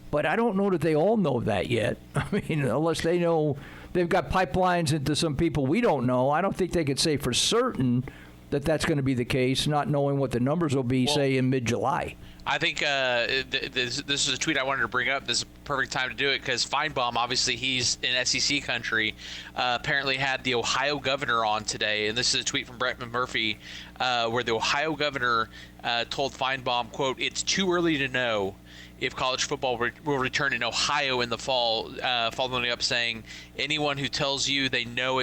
But I don't know that they all know that yet. I mean, unless they know they've got pipelines into some people we don't know, I don't think they could say for certain that that's going to be the case, not knowing what the numbers will be, say, in mid-July. I think this is a tweet I wanted to bring up. This is a perfect time to do it, because Feinbaum, obviously he's in SEC country, apparently had the Ohio governor on today. And this is a tweet from Brett McMurphy, where the Ohio governor told Feinbaum, quote, "It's too early to know if college football will return in Ohio in the fall," following up saying, "Anyone who tells you they know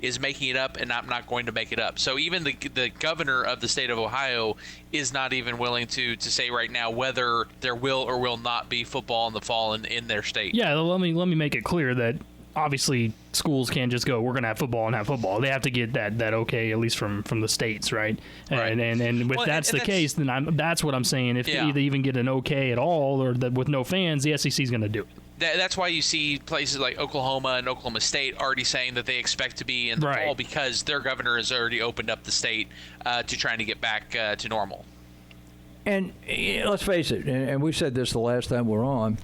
is making it up, and I'm not going to make it up." So even the governor of the state of Ohio is not even willing to say right now whether there will or will not be football in the fall in their state. Yeah, let me make it clear that obviously schools can't just go, we're going to have football and have football. They have to get that okay, at least from the states, right? Right. And if that's the case, then that's what I'm saying. If they even get an okay at all, or with no fans, the SEC is going to do it. That's why you see places like Oklahoma and Oklahoma State already saying that they expect to be in the fall, because their governor has already opened up the state to trying to get back to normal. And let's face it, and we said this the last time we're on,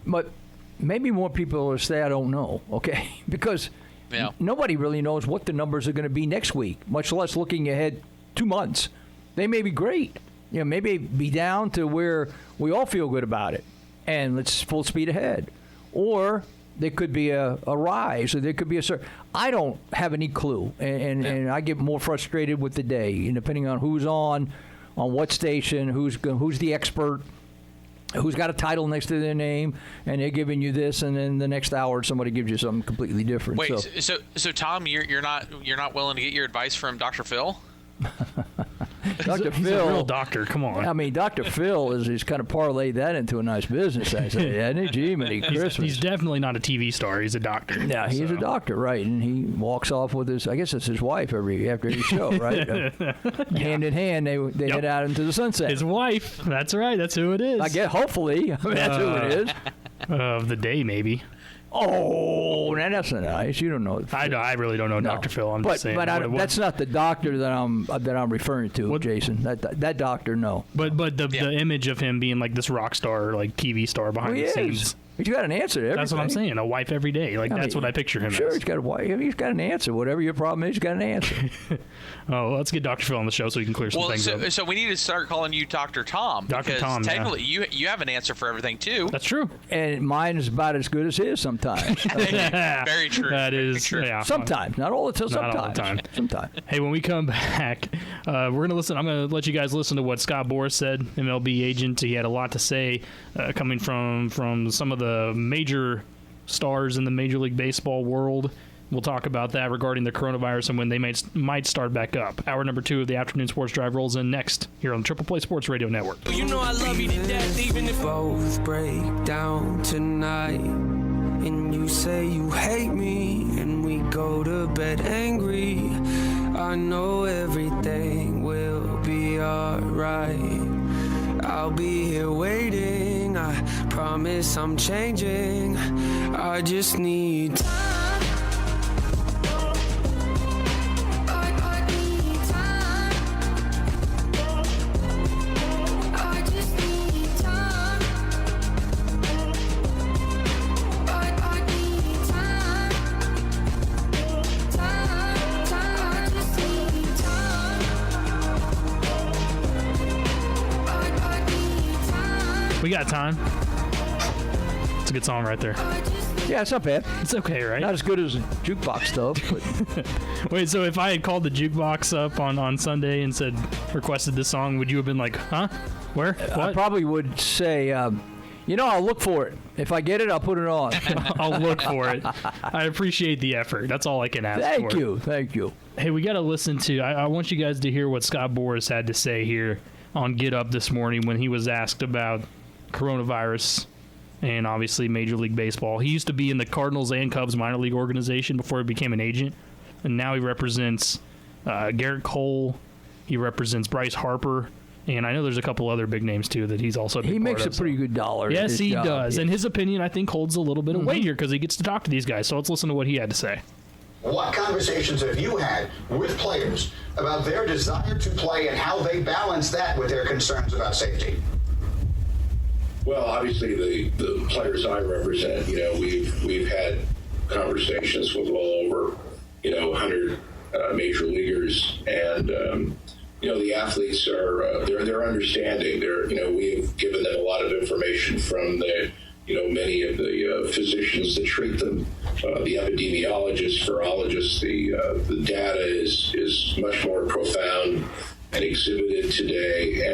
but maybe more people will say, I don't know, okay? Because nobody really knows what the numbers are going to be next week, much less looking ahead 2 months. They may be great. You know, maybe be down to where we all feel good about it, and let's full speed ahead. Or there could be a rise, or there could be I don't have any clue, and I get more frustrated with the day, and depending on who's on what station, who's the expert, who's got a title next to their name, and they're giving you this, and then the next hour somebody gives you something completely different. Wait, so Tom, you're not willing to get your advice from Dr. Phil? Dr. He's Phil, a real doctor. Come on. I mean, Dr. Phil he's kind of parlayed that into a nice business, I say, hasn't he? Gee, Merry Christmas. He's definitely not a TV star. He's a doctor. Yeah, he's a doctor, right? And he walks off with I guess it's his wife after every show, right? Hand in hand, they head out into the sunset. His wife. That's right. That's who it is. I guess, hopefully, that's who it is. Of the day, maybe. Oh, that's not nice. You don't know. I really don't know Dr. Phil. I'm just saying. But that's not the doctor that I'm referring to, Jason. That doctor, no. But the image of him being like this rock star, like TV star behind the scenes. He's got an answer to everything. That's what I'm saying. A wife every day. That's what I picture him as. Sure, he's got a wife. He's got an answer. Whatever your problem is, he's got an answer. Let's get Dr. Phil on the show so he can clear some things up. So we need to start calling you Dr. Tom. Dr. Tom, technically, you have an answer for everything, too. That's true. And mine is about as good as his sometimes. Very true. That is true. Yeah. Sometimes. Not all the time. Not all the time. Sometimes. Hey, when we come back, we're going to listen. I'm going to let you guys listen to what Scott Boras said, MLB agent. He had a lot to say coming from some of the major stars in the Major League Baseball world. We'll talk about that regarding the coronavirus and when they might start back up. Hour number 2 of the Afternoon Sports Drive rolls in next here on the Triple Play Sports Radio Network. You know I love you to death, even if both break down tonight. and you say you hate me, and we go to bed angry. I know everything will be alright. I'll be here waiting, I promise I'm changing. I just need time. We got time. It's a good song right there. Yeah, it's not bad. It's okay, right? Not as good as jukebox stuff, but Wait, so if I had called the jukebox up on Sunday and said, requested this song, would you have been like, huh? Where? What? I probably would say, I'll look for it. If I get it, I'll put it on. I'll look for it. I appreciate the effort. That's all I can ask for. Thank you. Hey, we got to listen to, I want you guys to hear what Scott Boras had to say here on Get Up this morning when he was asked about coronavirus and obviously Major League Baseball. He used to be in the Cardinals and Cubs minor league organization before he became an agent, and now he represents Garrett Cole. He represents Bryce Harper, and I know there's a couple other big names too that he's also a big He makes part a pretty good dollar. Yes, he does, yeah. and his opinion I think holds a little bit of weight here because he gets to talk to these guys. So let's listen to what he had to say. What conversations have you had with players about their desire to play and how they balance that with their concerns about safety? Well, obviously, the players I represent, we've had conversations with well over, 100 major leaguers, and the athletes are they're understanding. We've given them a lot of information from the many of the physicians that treat them, the epidemiologists, virologists. The data is much more profound and exhibited today,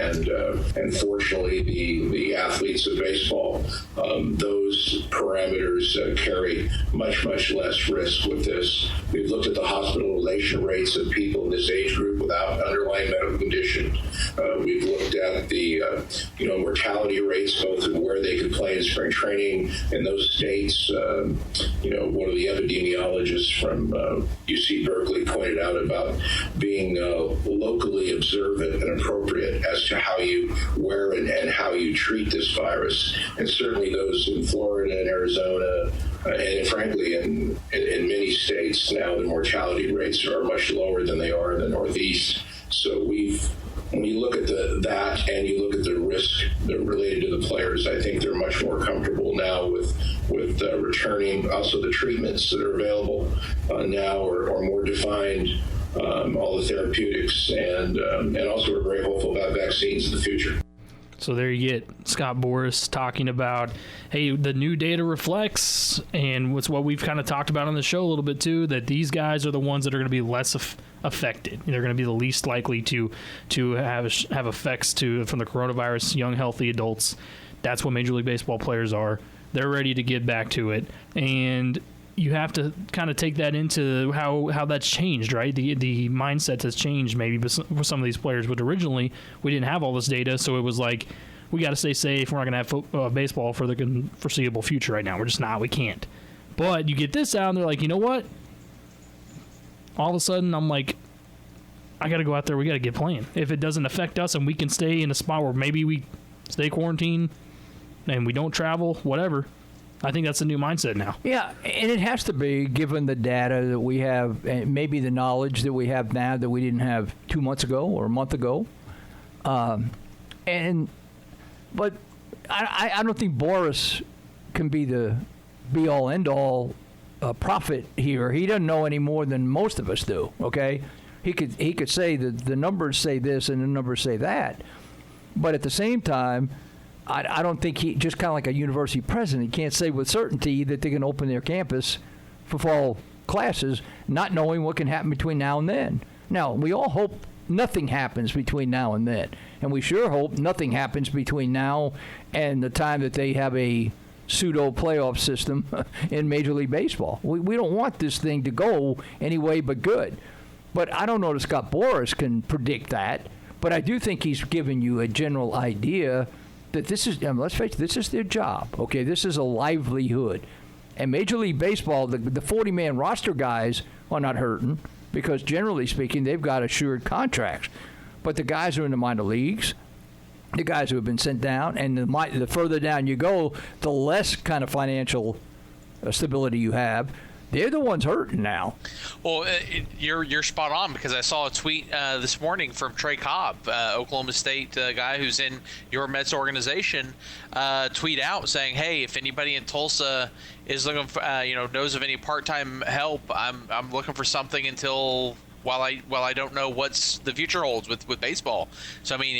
and fortunately the athletes of baseball, those parameters carry much less risk with this. We've looked at the hospitalization rates of people in this age group without underlying medical condition. We've looked at the mortality rates, both in where they could play in spring training in those states. One of the epidemiologists from UC Berkeley pointed out about being locally observant and appropriate as to how you where and how you treat this virus. And certainly those in Florida and Arizona, and frankly in many states now, the mortality rates are much lower than they are in the Northeast. So when you look at that and you look at the risk that related to the players, I think they're much more comfortable now with returning. Also, the treatments that are available now are more defined. All the therapeutics, and also we're very hopeful about vaccines in the future. So there you get Scott Boras talking about, hey, the new data reflects, and it's what we've kind of talked about on the show a little bit too, that these guys are the ones that are going to be less affected. They're going to be the least likely to have effects from the coronavirus, young, healthy adults. That's what Major League Baseball players are. They're ready to get back to it. And you have to kind of take that into how that's changed, right? The mindset has changed maybe with some of these players, but originally we didn't have all this data, so it was like, we got to stay safe. We're not going to have baseball for the foreseeable future right now. We're just not. We can't. But you get this out, and they're like, you know what? All of a sudden, I'm like, I got to go out there. We got to get playing. If it doesn't affect us and we can stay in a spot where maybe we stay quarantined and we don't travel, whatever, I think that's a new mindset now. Yeah, and it has to be given the data that we have and maybe the knowledge that we have now that we didn't have 2 months ago or a month ago. But I don't think Boras can be the be-all, end-all prophet here. He doesn't know any more than most of us do, okay? He could say that the numbers say this and the numbers say that. But at the same time, I don't think he, just kind of like a university president, he can't say with certainty that they can open their campus for fall classes, not knowing what can happen between now and then. Now, we all hope nothing happens between now and then. And we sure hope nothing happens between now and the time that they have a pseudo playoff system in Major League Baseball. We don't want this thing to go any way but good. But I don't know that Scott Boras can predict that. But I do think he's given you a general idea that this is, let's face it, this is their job. Okay, this is a livelihood. And Major League Baseball, the 40-man roster guys are not hurting because, generally speaking, they've got assured contracts. But the guys who are in the minor leagues, the guys who have been sent down, and the further down you go, the less kind of financial stability you have, they're the ones hurting now. Well, you're spot on, because I saw a tweet this morning from Trey Cobb, Oklahoma State guy who's in your Mets organization, tweet out saying, "Hey, if anybody in Tulsa is looking for, knows of any part-time help, I'm looking for something until while I don't know what's the future holds with baseball." So I mean,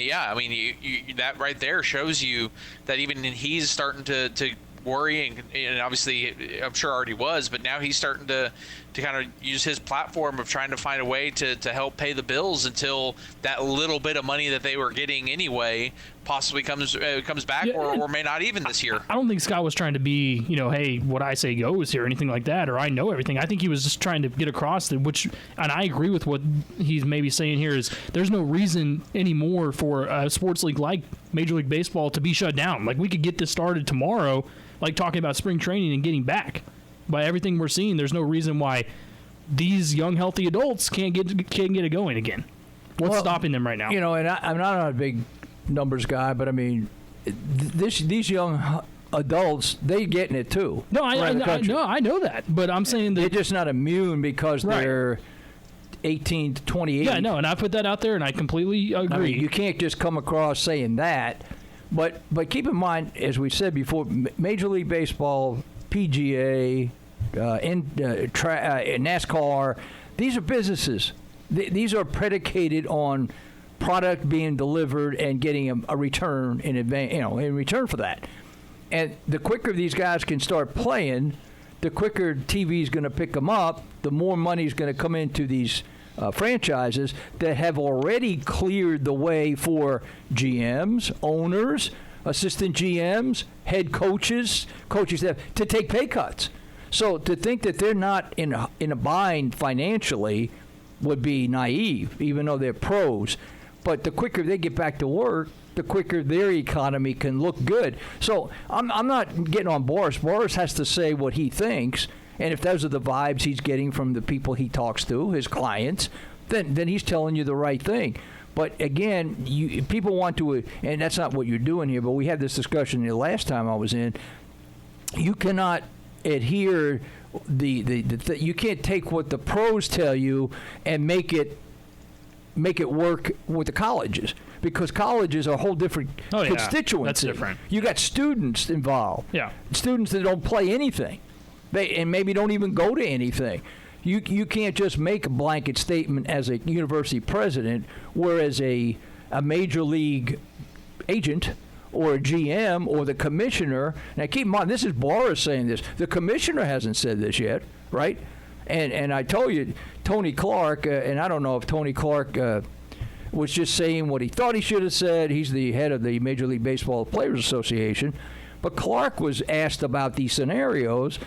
you that right there shows you that even he's starting to worrying, and obviously I'm sure already was, but now he's starting to kind of use his platform of trying to find a way to help pay the bills until that little bit of money that they were getting anyway possibly comes back, or may not even this year. I don't think Scott was trying to be, hey, what I say goes here, or anything like that, or I know everything. I think he was just trying to get across that, and I agree with what he's maybe saying here, is there's no reason anymore for a sports league like Major League Baseball to be shut down. Like, we could get this started tomorrow, like talking about spring training and getting back. By everything we're seeing, there's no reason why these young, healthy adults can't get it going again. What's stopping them right now? And I'm not a big numbers guy, but I mean, these young adults, they getting it too. No, I know that, but I'm saying that they're just not immune because they're 18 to 28. Yeah, no, and I put that out there, and I completely agree. I mean, you can't just come across saying that, but keep in mind, as we said before, Major League Baseball, PGA, NASCAR, these are businesses. These are predicated on product being delivered and getting a return in advance, in return for that. And the quicker these guys can start playing, the quicker TV is going to pick them up, the more money is going to come into these franchises that have already cleared the way for GMs, owners, assistant GMs, head coaches to take pay cuts. So to think that they're not in a bind financially would be naive, even though they're pros. But the quicker they get back to work, the quicker their economy can look good. So I'm not getting on Boras. Boras has to say what he thinks, and if those are the vibes he's getting from the people he talks to, his clients, then he's telling you the right thing. But again, people want to, and that's not what you're doing here, but we had this discussion the last time I was in. You cannot adhere you can't take what the pros tell you and make it work with the colleges, because colleges are a whole different constituency. That's different. You got students involved. Yeah. Students that don't play anything. And maybe don't even go to anything. You can't just make a blanket statement as a university president, whereas a major league agent or a GM or the commissioner. Now, keep in mind, this is Boras saying this. The commissioner hasn't said this yet, right? And I told you, Tony Clark, and I don't know if Tony Clark was just saying what he thought he should have said. He's the head of the Major League Baseball Players Association. But Clark was asked about these scenarios,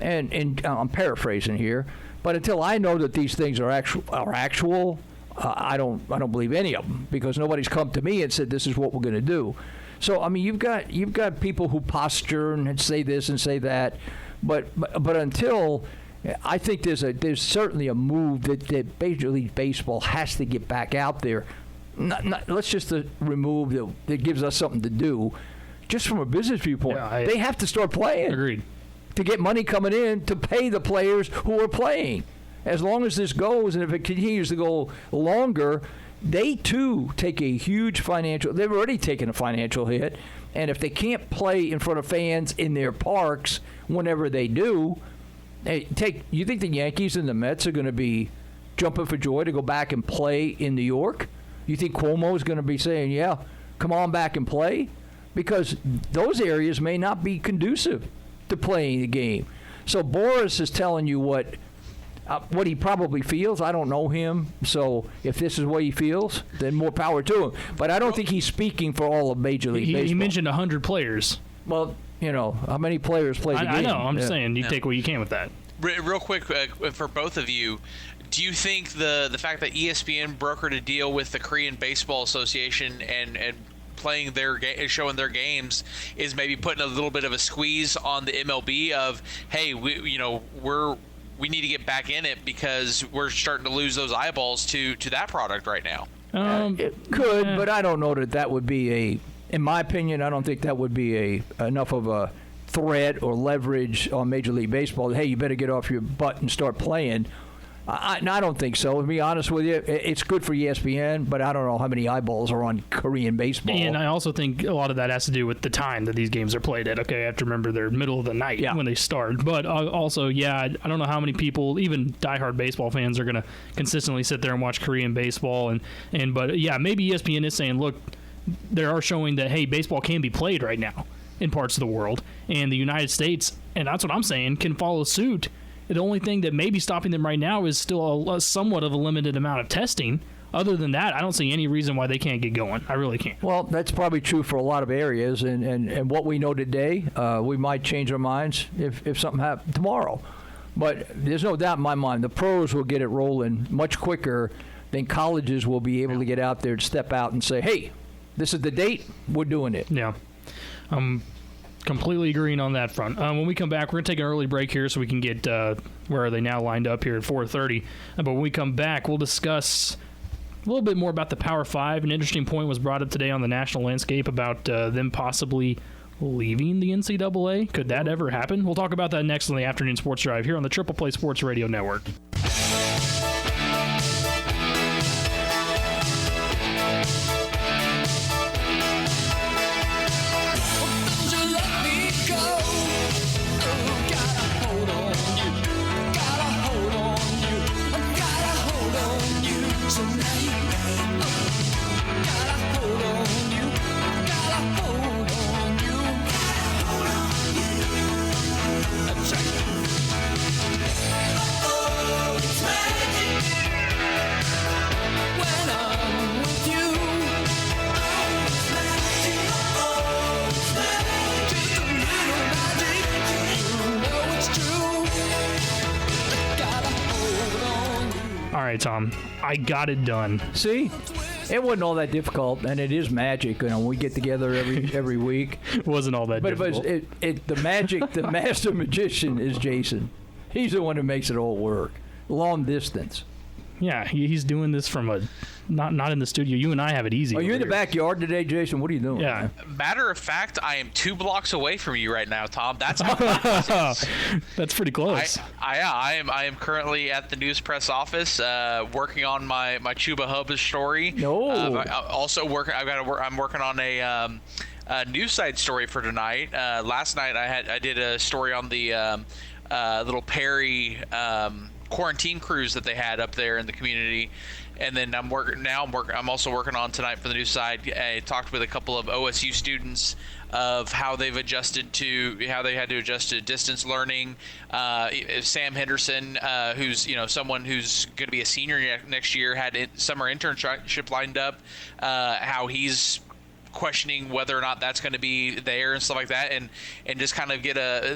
and I'm paraphrasing here, but until I know that these things are actual, I don't believe any of them, because nobody's come to me and said this is what we're going to do. So I mean, you've got people who posture and say this and say that, but until I think there's certainly a move that Major League Baseball has to get back out there. Let's just remove that gives us something to do, just from a business viewpoint. Yeah, they have to start playing. Agreed. To get money coming in to pay the players who are playing. As long as this goes, and if it continues to go longer, they too take a huge they've already taken a financial hit, and if they can't play in front of fans in their parks whenever they do, you think the Yankees and the Mets are going to be jumping for joy to go back and play in New York? You think Cuomo is going to be saying, yeah, come on back and play? Because those areas may not be conducive to playing the game. So Boras is telling you what he probably feels. I don't know him, so if this is what he feels, then more power to him. But I don't think he's speaking for all of Major League Baseball. He mentioned 100 players. Well, how many players play the game? I know. I'm just saying, you take what you can with that. Real quick, for both of you, do you think the fact that ESPN brokered a deal with the Korean Baseball Association and playing showing their games is maybe putting a little bit of a squeeze on the MLB of, hey, we need to get back in it because we're starting to lose those eyeballs to that product right now. It could, but I don't know that would be in my opinion, I don't think that would be enough of a threat or leverage on Major League Baseball. Hey, you better get off your butt and start playing. I don't think so. To be honest with you, it's good for ESPN, but I don't know how many eyeballs are on Korean baseball. And I also think a lot of that has to do with the time that these games are played at. Okay, I have to remember they're middle of the night when they start. But also, I don't know how many people, even diehard baseball fans, are going to consistently sit there and watch Korean baseball. But maybe ESPN is saying, look, they are showing that, hey, baseball can be played right now in parts of the world. And the United States, and that's what I'm saying, can follow suit. The only thing that may be stopping them right now is still a somewhat of a limited amount of testing. Other than that, I don't see any reason why they can't get going. I really can't. Well, that's probably true for a lot of areas. And what we know today, we might change our minds if something happened tomorrow. But there's no doubt in my mind the pros will get it rolling much quicker than colleges will be able to get out there and step out and say, hey, this is the date, we're doing it. Yeah. Completely agreeing on that front. When we come back, we're going to take an early break here so we can get where are they now lined up here at 4:30. But when we come back, we'll discuss a little bit more about the Power 5. An interesting point was brought up today on the national landscape about them possibly leaving the NCAA. Could that ever happen? We'll talk about that next on the Afternoon Sports Drive here on the Triple Play Sports Radio Network. All right, Tom, I got it done. See? It wasn't all that difficult, and it is magic. We get together every week. It wasn't all that difficult. But the magic, the master magician is Jason. He's the one who makes it all work. Long distance. Yeah, he's doing this from not in the studio. You and I have it easy. Are you in the backyard today, Jason? What are you doing? Yeah. Matter of fact, I am 2 blocks away from you right now, Tom. That's That's pretty close. I am currently at the news press office, working on my Chuba Hubbard story. No. I'm working on a news site story for tonight. Last night I did a story on the little Perry quarantine cruise that they had up there in the community, and then I'm also working on tonight for the news side. I talked with a couple of OSU students of how they had to adjust to distance learning. Sam Henderson, who's someone who's going to be a senior next year, had a summer internship lined up. How he's questioning whether or not that's going to be there and stuff like that, and just kind of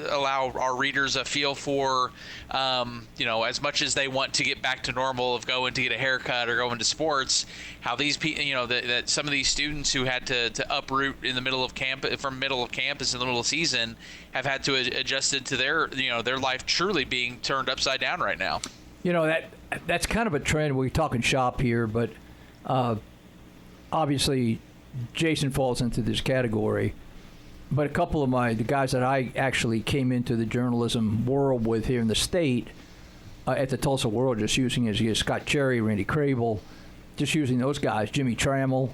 allow our readers a feel for as much as they want to get back to normal of going to get a haircut or going to sports, how these people, that some of these students who had to uproot in the middle of campus in the middle of the season have had to adjust it to their life truly being turned upside down right now. That's kind of a trend. We're talking shop here, but obviously Jason falls into this category, but a couple of the guys that I actually came into the journalism world with here in the state at the Tulsa World, just using as Scott Cherry, Randy Crable, just using those guys, Jimmy Trammell,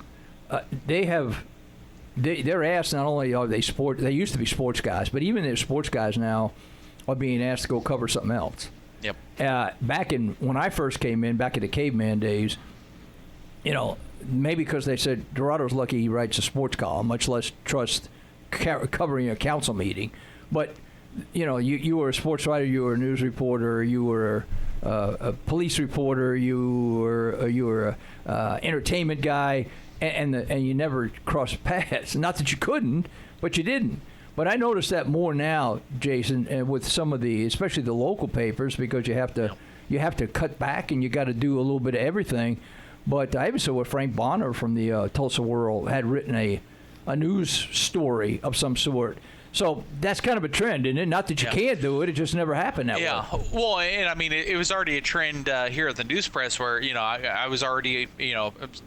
they're asked, not only are they they used to be sports guys, but even their sports guys now are being asked to go cover something else. Yep. When I first came in, back in the caveman days, maybe because they said Dorado's lucky he writes a sports column, much less trust covering a council meeting. But you were a sports writer, you were a news reporter, you were a police reporter, you were a entertainment guy, and you never crossed paths. Not that you couldn't, but you didn't. But I notice that more now, Jason, with some of especially the local papers, because you have to cut back and you got to do a little bit of everything. But I even saw what Frank Bonner from the Tulsa World had written a news story of some sort. So that's kind of a trend, isn't it? Not that you can't do it; it just never happened that way. Yeah, well, and I mean, it was already a trend here at the News Press, where I was already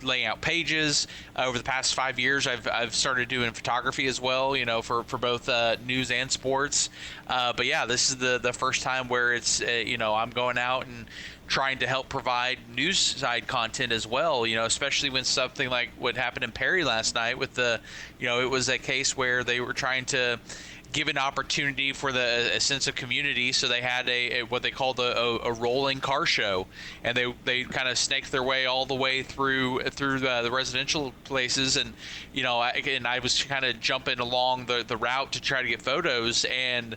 laying out pages over the past 5 years. I've started doing photography as well, for both news and sports. But yeah, this is the first time where it's I'm going out and trying to help provide news side content as well, especially when something like what happened in Perry last night with it was a case where they were trying to give an opportunity for a sense of community. So they had a what they called a rolling car show, and they kind of snaked their way all the way through the residential places. And I was kind of jumping along the route to try to get photos, and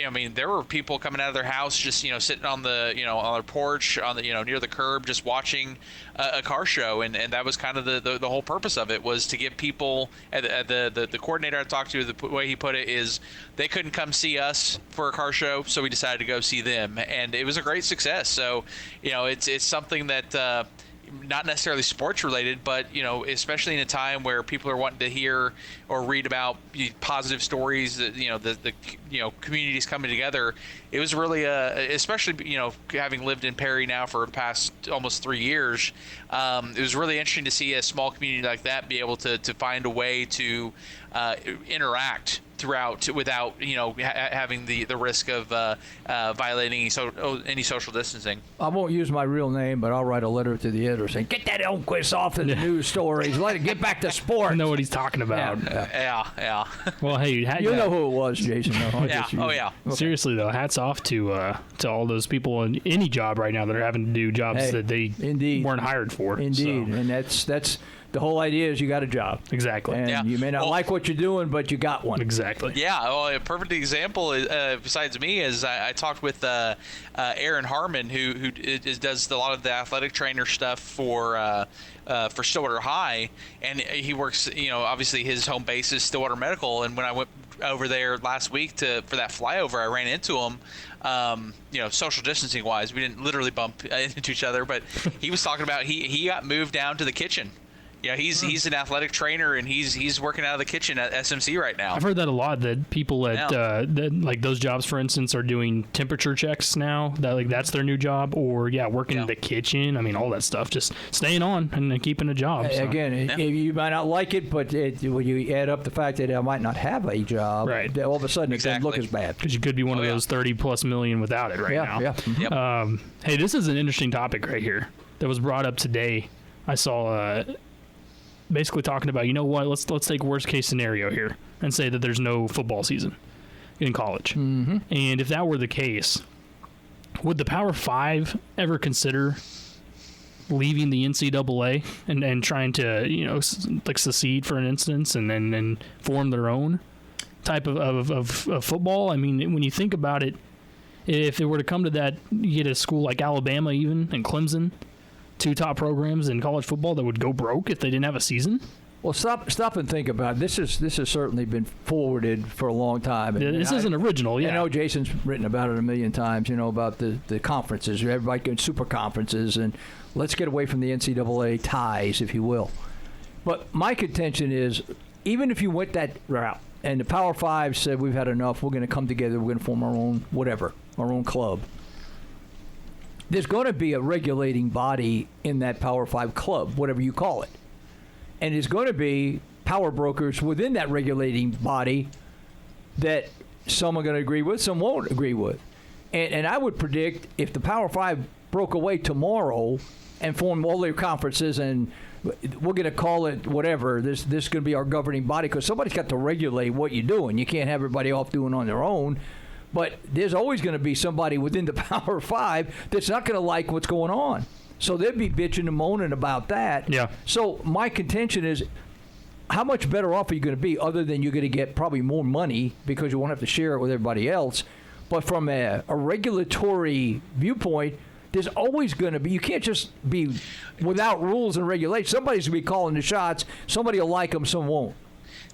I mean, there were people coming out of their house just sitting on the on their porch on the near the curb just watching a car show, and that was kind of the whole purpose of it, was to give people the coordinator I talked to, the way he put it is they couldn't come see us for a car show, so we decided to go see them, and it was a great success. So it's something that not necessarily sports related, but especially in a time where people are wanting to hear or read about positive stories, the communities coming together. It was really especially having lived in Perry now for the past almost 3 years, it was really interesting to see a small community like that be able to find a way to interact throughout without having the risk of violating any social distancing. I won't use my real name, but I'll write a letter to the editor saying, "Get that Elmquist off the news stories. Let it get back to sports." I know what he's talking about. Yeah. Well, hey, you know who it was, Jason. Yeah. Oh, yeah. Okay. Seriously though, hats off to all those people in any job right now that are having to do jobs that they weren't hired for. Indeed, so. and that's the whole idea is you got a job. Exactly. And you may not like what you're doing, but you got one. Exactly. Yeah. Well, a perfect example besides me is I talked with Aaron Harmon, who does a lot of the athletic trainer stuff for Stillwater High, and he works. Obviously his home base is Stillwater Medical, and when I went over there last week for that flyover, I ran into him. Social distancing wise, we didn't literally bump into each other, but he was talking about he got moved down to the kitchen. Yeah, he's an athletic trainer, and he's working out of the kitchen at SMC right now. I've heard that a lot, that people at like those jobs, for instance, are doing temperature checks now. That that's their new job, or working in the kitchen. I mean, all that stuff, just staying on and keeping a job. So. Again, you might not like it, but when you add up the fact that I might not have a job, right. All of a sudden it doesn't look as bad. Because you could be one of those 30+ million without it now. Yeah. Yep. Hey, this is an interesting topic right here that was brought up today. I saw. Basically talking about, let's take worst case scenario here and say that there's no football season in college. Mm-hmm. And if that were the case, would the Power 5 ever consider leaving the NCAA and trying to, secede for an instance and then form their own type of football? I mean, when you think about it, if it were to come to that, you get a school like Alabama even and Clemson, 2 top programs in college football that would go broke if they didn't have a season. Well, stop and think about it. This has certainly been forwarded for a long time. And this isn't original. Yeah, I know Jason's written about it a million times. About the conferences. Everybody going super conferences, and let's get away from the NCAA ties, if you will. But my contention is, even if you went that route and the Power 5 said we've had enough, we're going to come together, we're going to form our own our own club. There's going to be a regulating body in that Power 5 club, whatever you call it. And there's going to be power brokers within that regulating body that some are going to agree with, some won't agree with. And I would predict if the Power 5 broke away tomorrow and formed all their conferences, and we're going to call it whatever, this is going to be our governing body, because somebody's got to regulate what you're doing. You can't have everybody off doing on their own. But there's always going to be somebody within the Power 5 that's not going to like what's going on. So they'd be bitching and moaning about that. Yeah. So my contention is, how much better off are you going to be, other than you're going to get probably more money because you won't have to share it with everybody else? But from a regulatory viewpoint, there's always going to be, you can't just be without rules and regulations. Somebody's going to be calling the shots. Somebody will like them, some won't.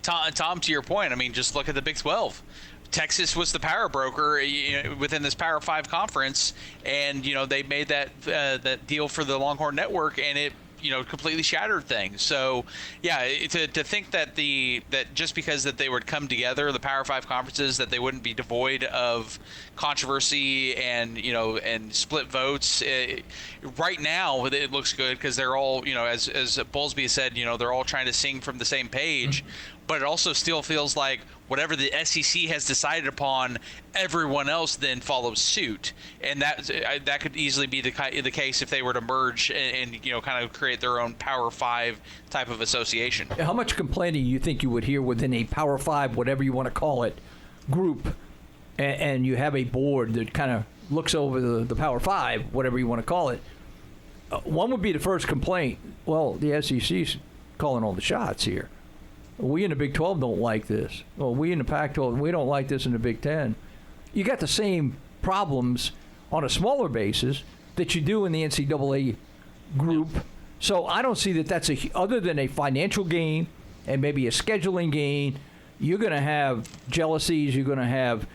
Tom, to your point, I mean, just look at the Big 12. Texas was the power broker within this Power 5 conference, and they made that deal for the Longhorn Network, and it completely shattered things. So yeah, to think that that just because that they would come together, the Power 5 conferences, that they wouldn't be devoid of controversy and split votes. Right now it looks good because they're all, as Bowlesby said, they're all trying to sing from the same page. But it also still feels like whatever the SEC has decided upon, everyone else then follows suit, and that could easily be the case if they were to merge and kind of create their own Power 5 type of association. How much complaining do you think you would hear within a Power 5, whatever you want to call it, group, and you have a board that kind of looks over the Power 5, whatever you want to call it? One would be the first complaint. Well, the SEC's calling all the shots here. We in the Big 12 don't like this. Well, we in the Pac-12, we don't like this in the Big 10. You got the same problems on a smaller basis that you do in the NCAA group. So I don't see that that's other than a financial gain and maybe a scheduling gain. You're going to have jealousies. You're going to have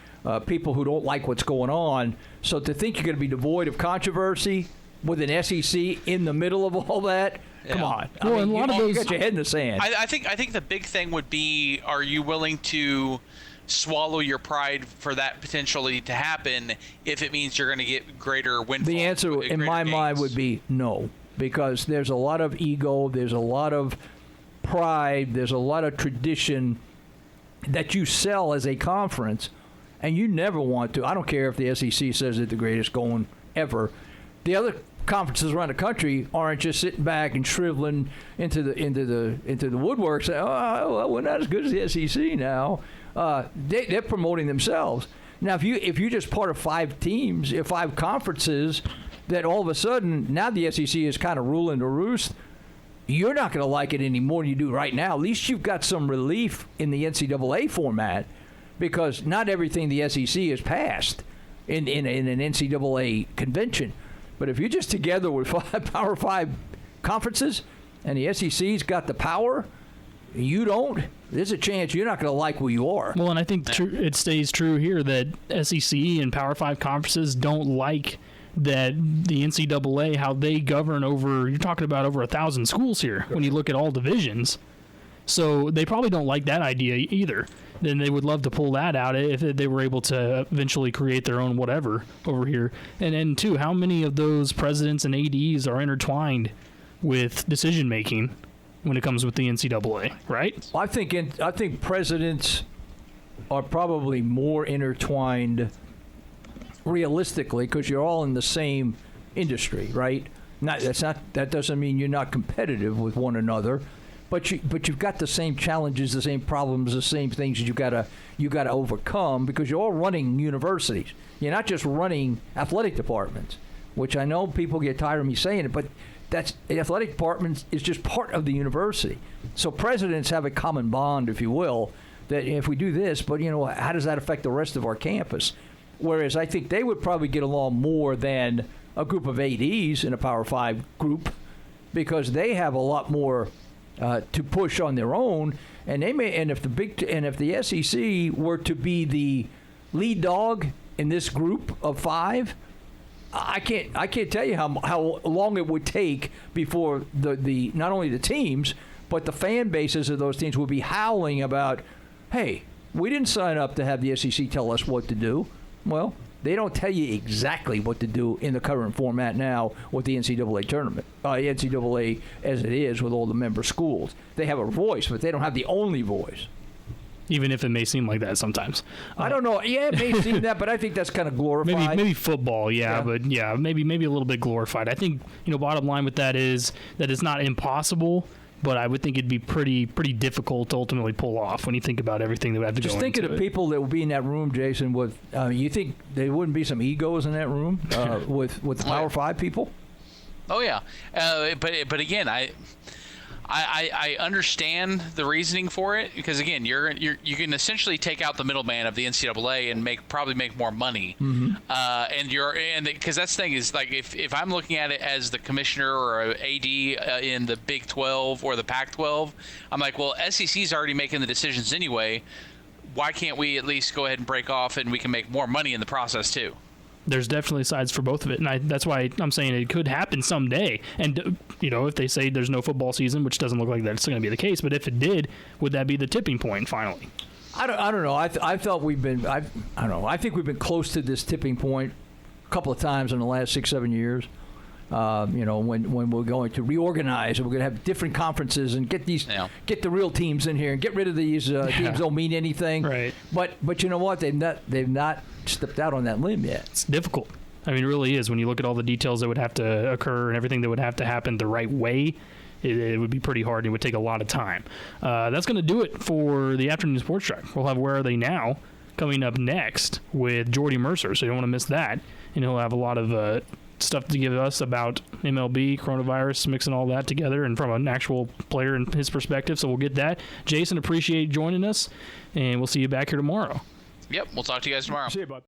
people who don't like what's going on. So to think you're going to be devoid of controversy with an SEC in the middle of all that, come on. Well, a lot of those, you got your head in the sand. I think the big thing would be, are you willing to swallow your pride for that potentially to happen if it means you're going to get greater windfall? The answer in my mind would be no, because there's a lot of ego, there's a lot of pride, there's a lot of tradition that you sell as a conference, and you never want to. I don't care if the SEC says it's the greatest going ever. The other conferences around the country aren't just sitting back and shriveling into the woodwork saying, oh, well, we're not as good as the SEC now. They're promoting themselves. Now, if you're just part of 5 teams, 5 conferences, that all of a sudden now the SEC is kind of ruling the roost, you're not going to like it any more than you do right now. At least you've got some relief in the NCAA format, because not everything the SEC has passed in an NCAA convention. But if you're just together with 5 Power 5 conferences and the SEC's got the power, you don't, there's a chance you're not going to like who you are. Well, and I think it stays true here that SEC and Power 5 conferences don't like that the NCAA, how they govern over, you're talking about over 1,000 schools here when you look at all divisions. So they probably don't like that idea either. Then they would love to pull that out if they were able to eventually create their own whatever over here. And two, how many of those presidents and ADs are intertwined with decision making when it comes with the NCAA, right? I think presidents are probably more intertwined realistically, because you're all in the same industry, right? That doesn't mean you're not competitive with one another. But you've got the same challenges, the same problems, the same things that you got to overcome, because you're all running universities. You're not just running athletic departments, which I know people get tired of me saying it, but the athletic department is just part of the university. So presidents have a common bond, if you will, that if we do this, but how does that affect the rest of our campus? Whereas I think they would probably get along more than a group of ADs in a Power 5 group, because they have a lot more to push on their own, and if the SEC were to be the lead dog in this group of 5, I can't tell you how long it would take before the not only the teams but the fan bases of those teams would be howling about, hey, we didn't sign up to have the SEC tell us what to do. Well, they don't tell you exactly what to do in the current format now with the NCAA tournament. NCAA as it is with all the member schools. They have a voice, but they don't have the only voice. Even if it may seem like that sometimes. I don't know. Yeah, it may seem that, but I think that's kind of glorified. Maybe football, but maybe a little bit glorified. I think, bottom line with that is that it's not impossible, but I would think it'd be pretty difficult to ultimately pull off when you think about everything that would have to go into it. Just think of the people that would be in that room, Jason, with you think there wouldn't be some egos in that room with the Power 5 people? Oh, yeah. But again, I understand the reasoning for it, because again, you can essentially take out the middleman of the NCAA and probably make more money. Mm-hmm. And because that's the thing is, like, if I'm looking at it as the commissioner or a AD in the Big 12 or the Pac-12, I'm like, well, SEC's already making the decisions anyway. Why can't we at least go ahead and break off and we can make more money in the process too? there's definitely sides for both of it, and that's why I'm saying it could happen someday. And if they say there's no football season, which doesn't look like that's going to be the case, but if it did, would that be the tipping point finally? I don't know. I felt we've been. I don't know. I think we've been close to this tipping point a couple of times in the last 6-7 years. When we're going to reorganize and we're going to have different conferences and get the real teams in here and get rid of these teams that don't mean anything. Right. But you know what? They've not stepped out on that limb yet. It's difficult. I mean, it really is. When you look at all the details that would have to occur and everything that would have to happen the right way, it would be pretty hard and it would take a lot of time. That's going to do it for the afternoon sports track. We'll have Where Are They Now coming up next with Jordy Mercer, so you don't want to miss that. And he'll have a lot of stuff to give us about MLB, coronavirus, mixing all that together and from an actual player and his perspective. So we'll get that. Jason, appreciate joining us, and we'll see you back here tomorrow. Yep, we'll talk to you guys tomorrow. See you, bud.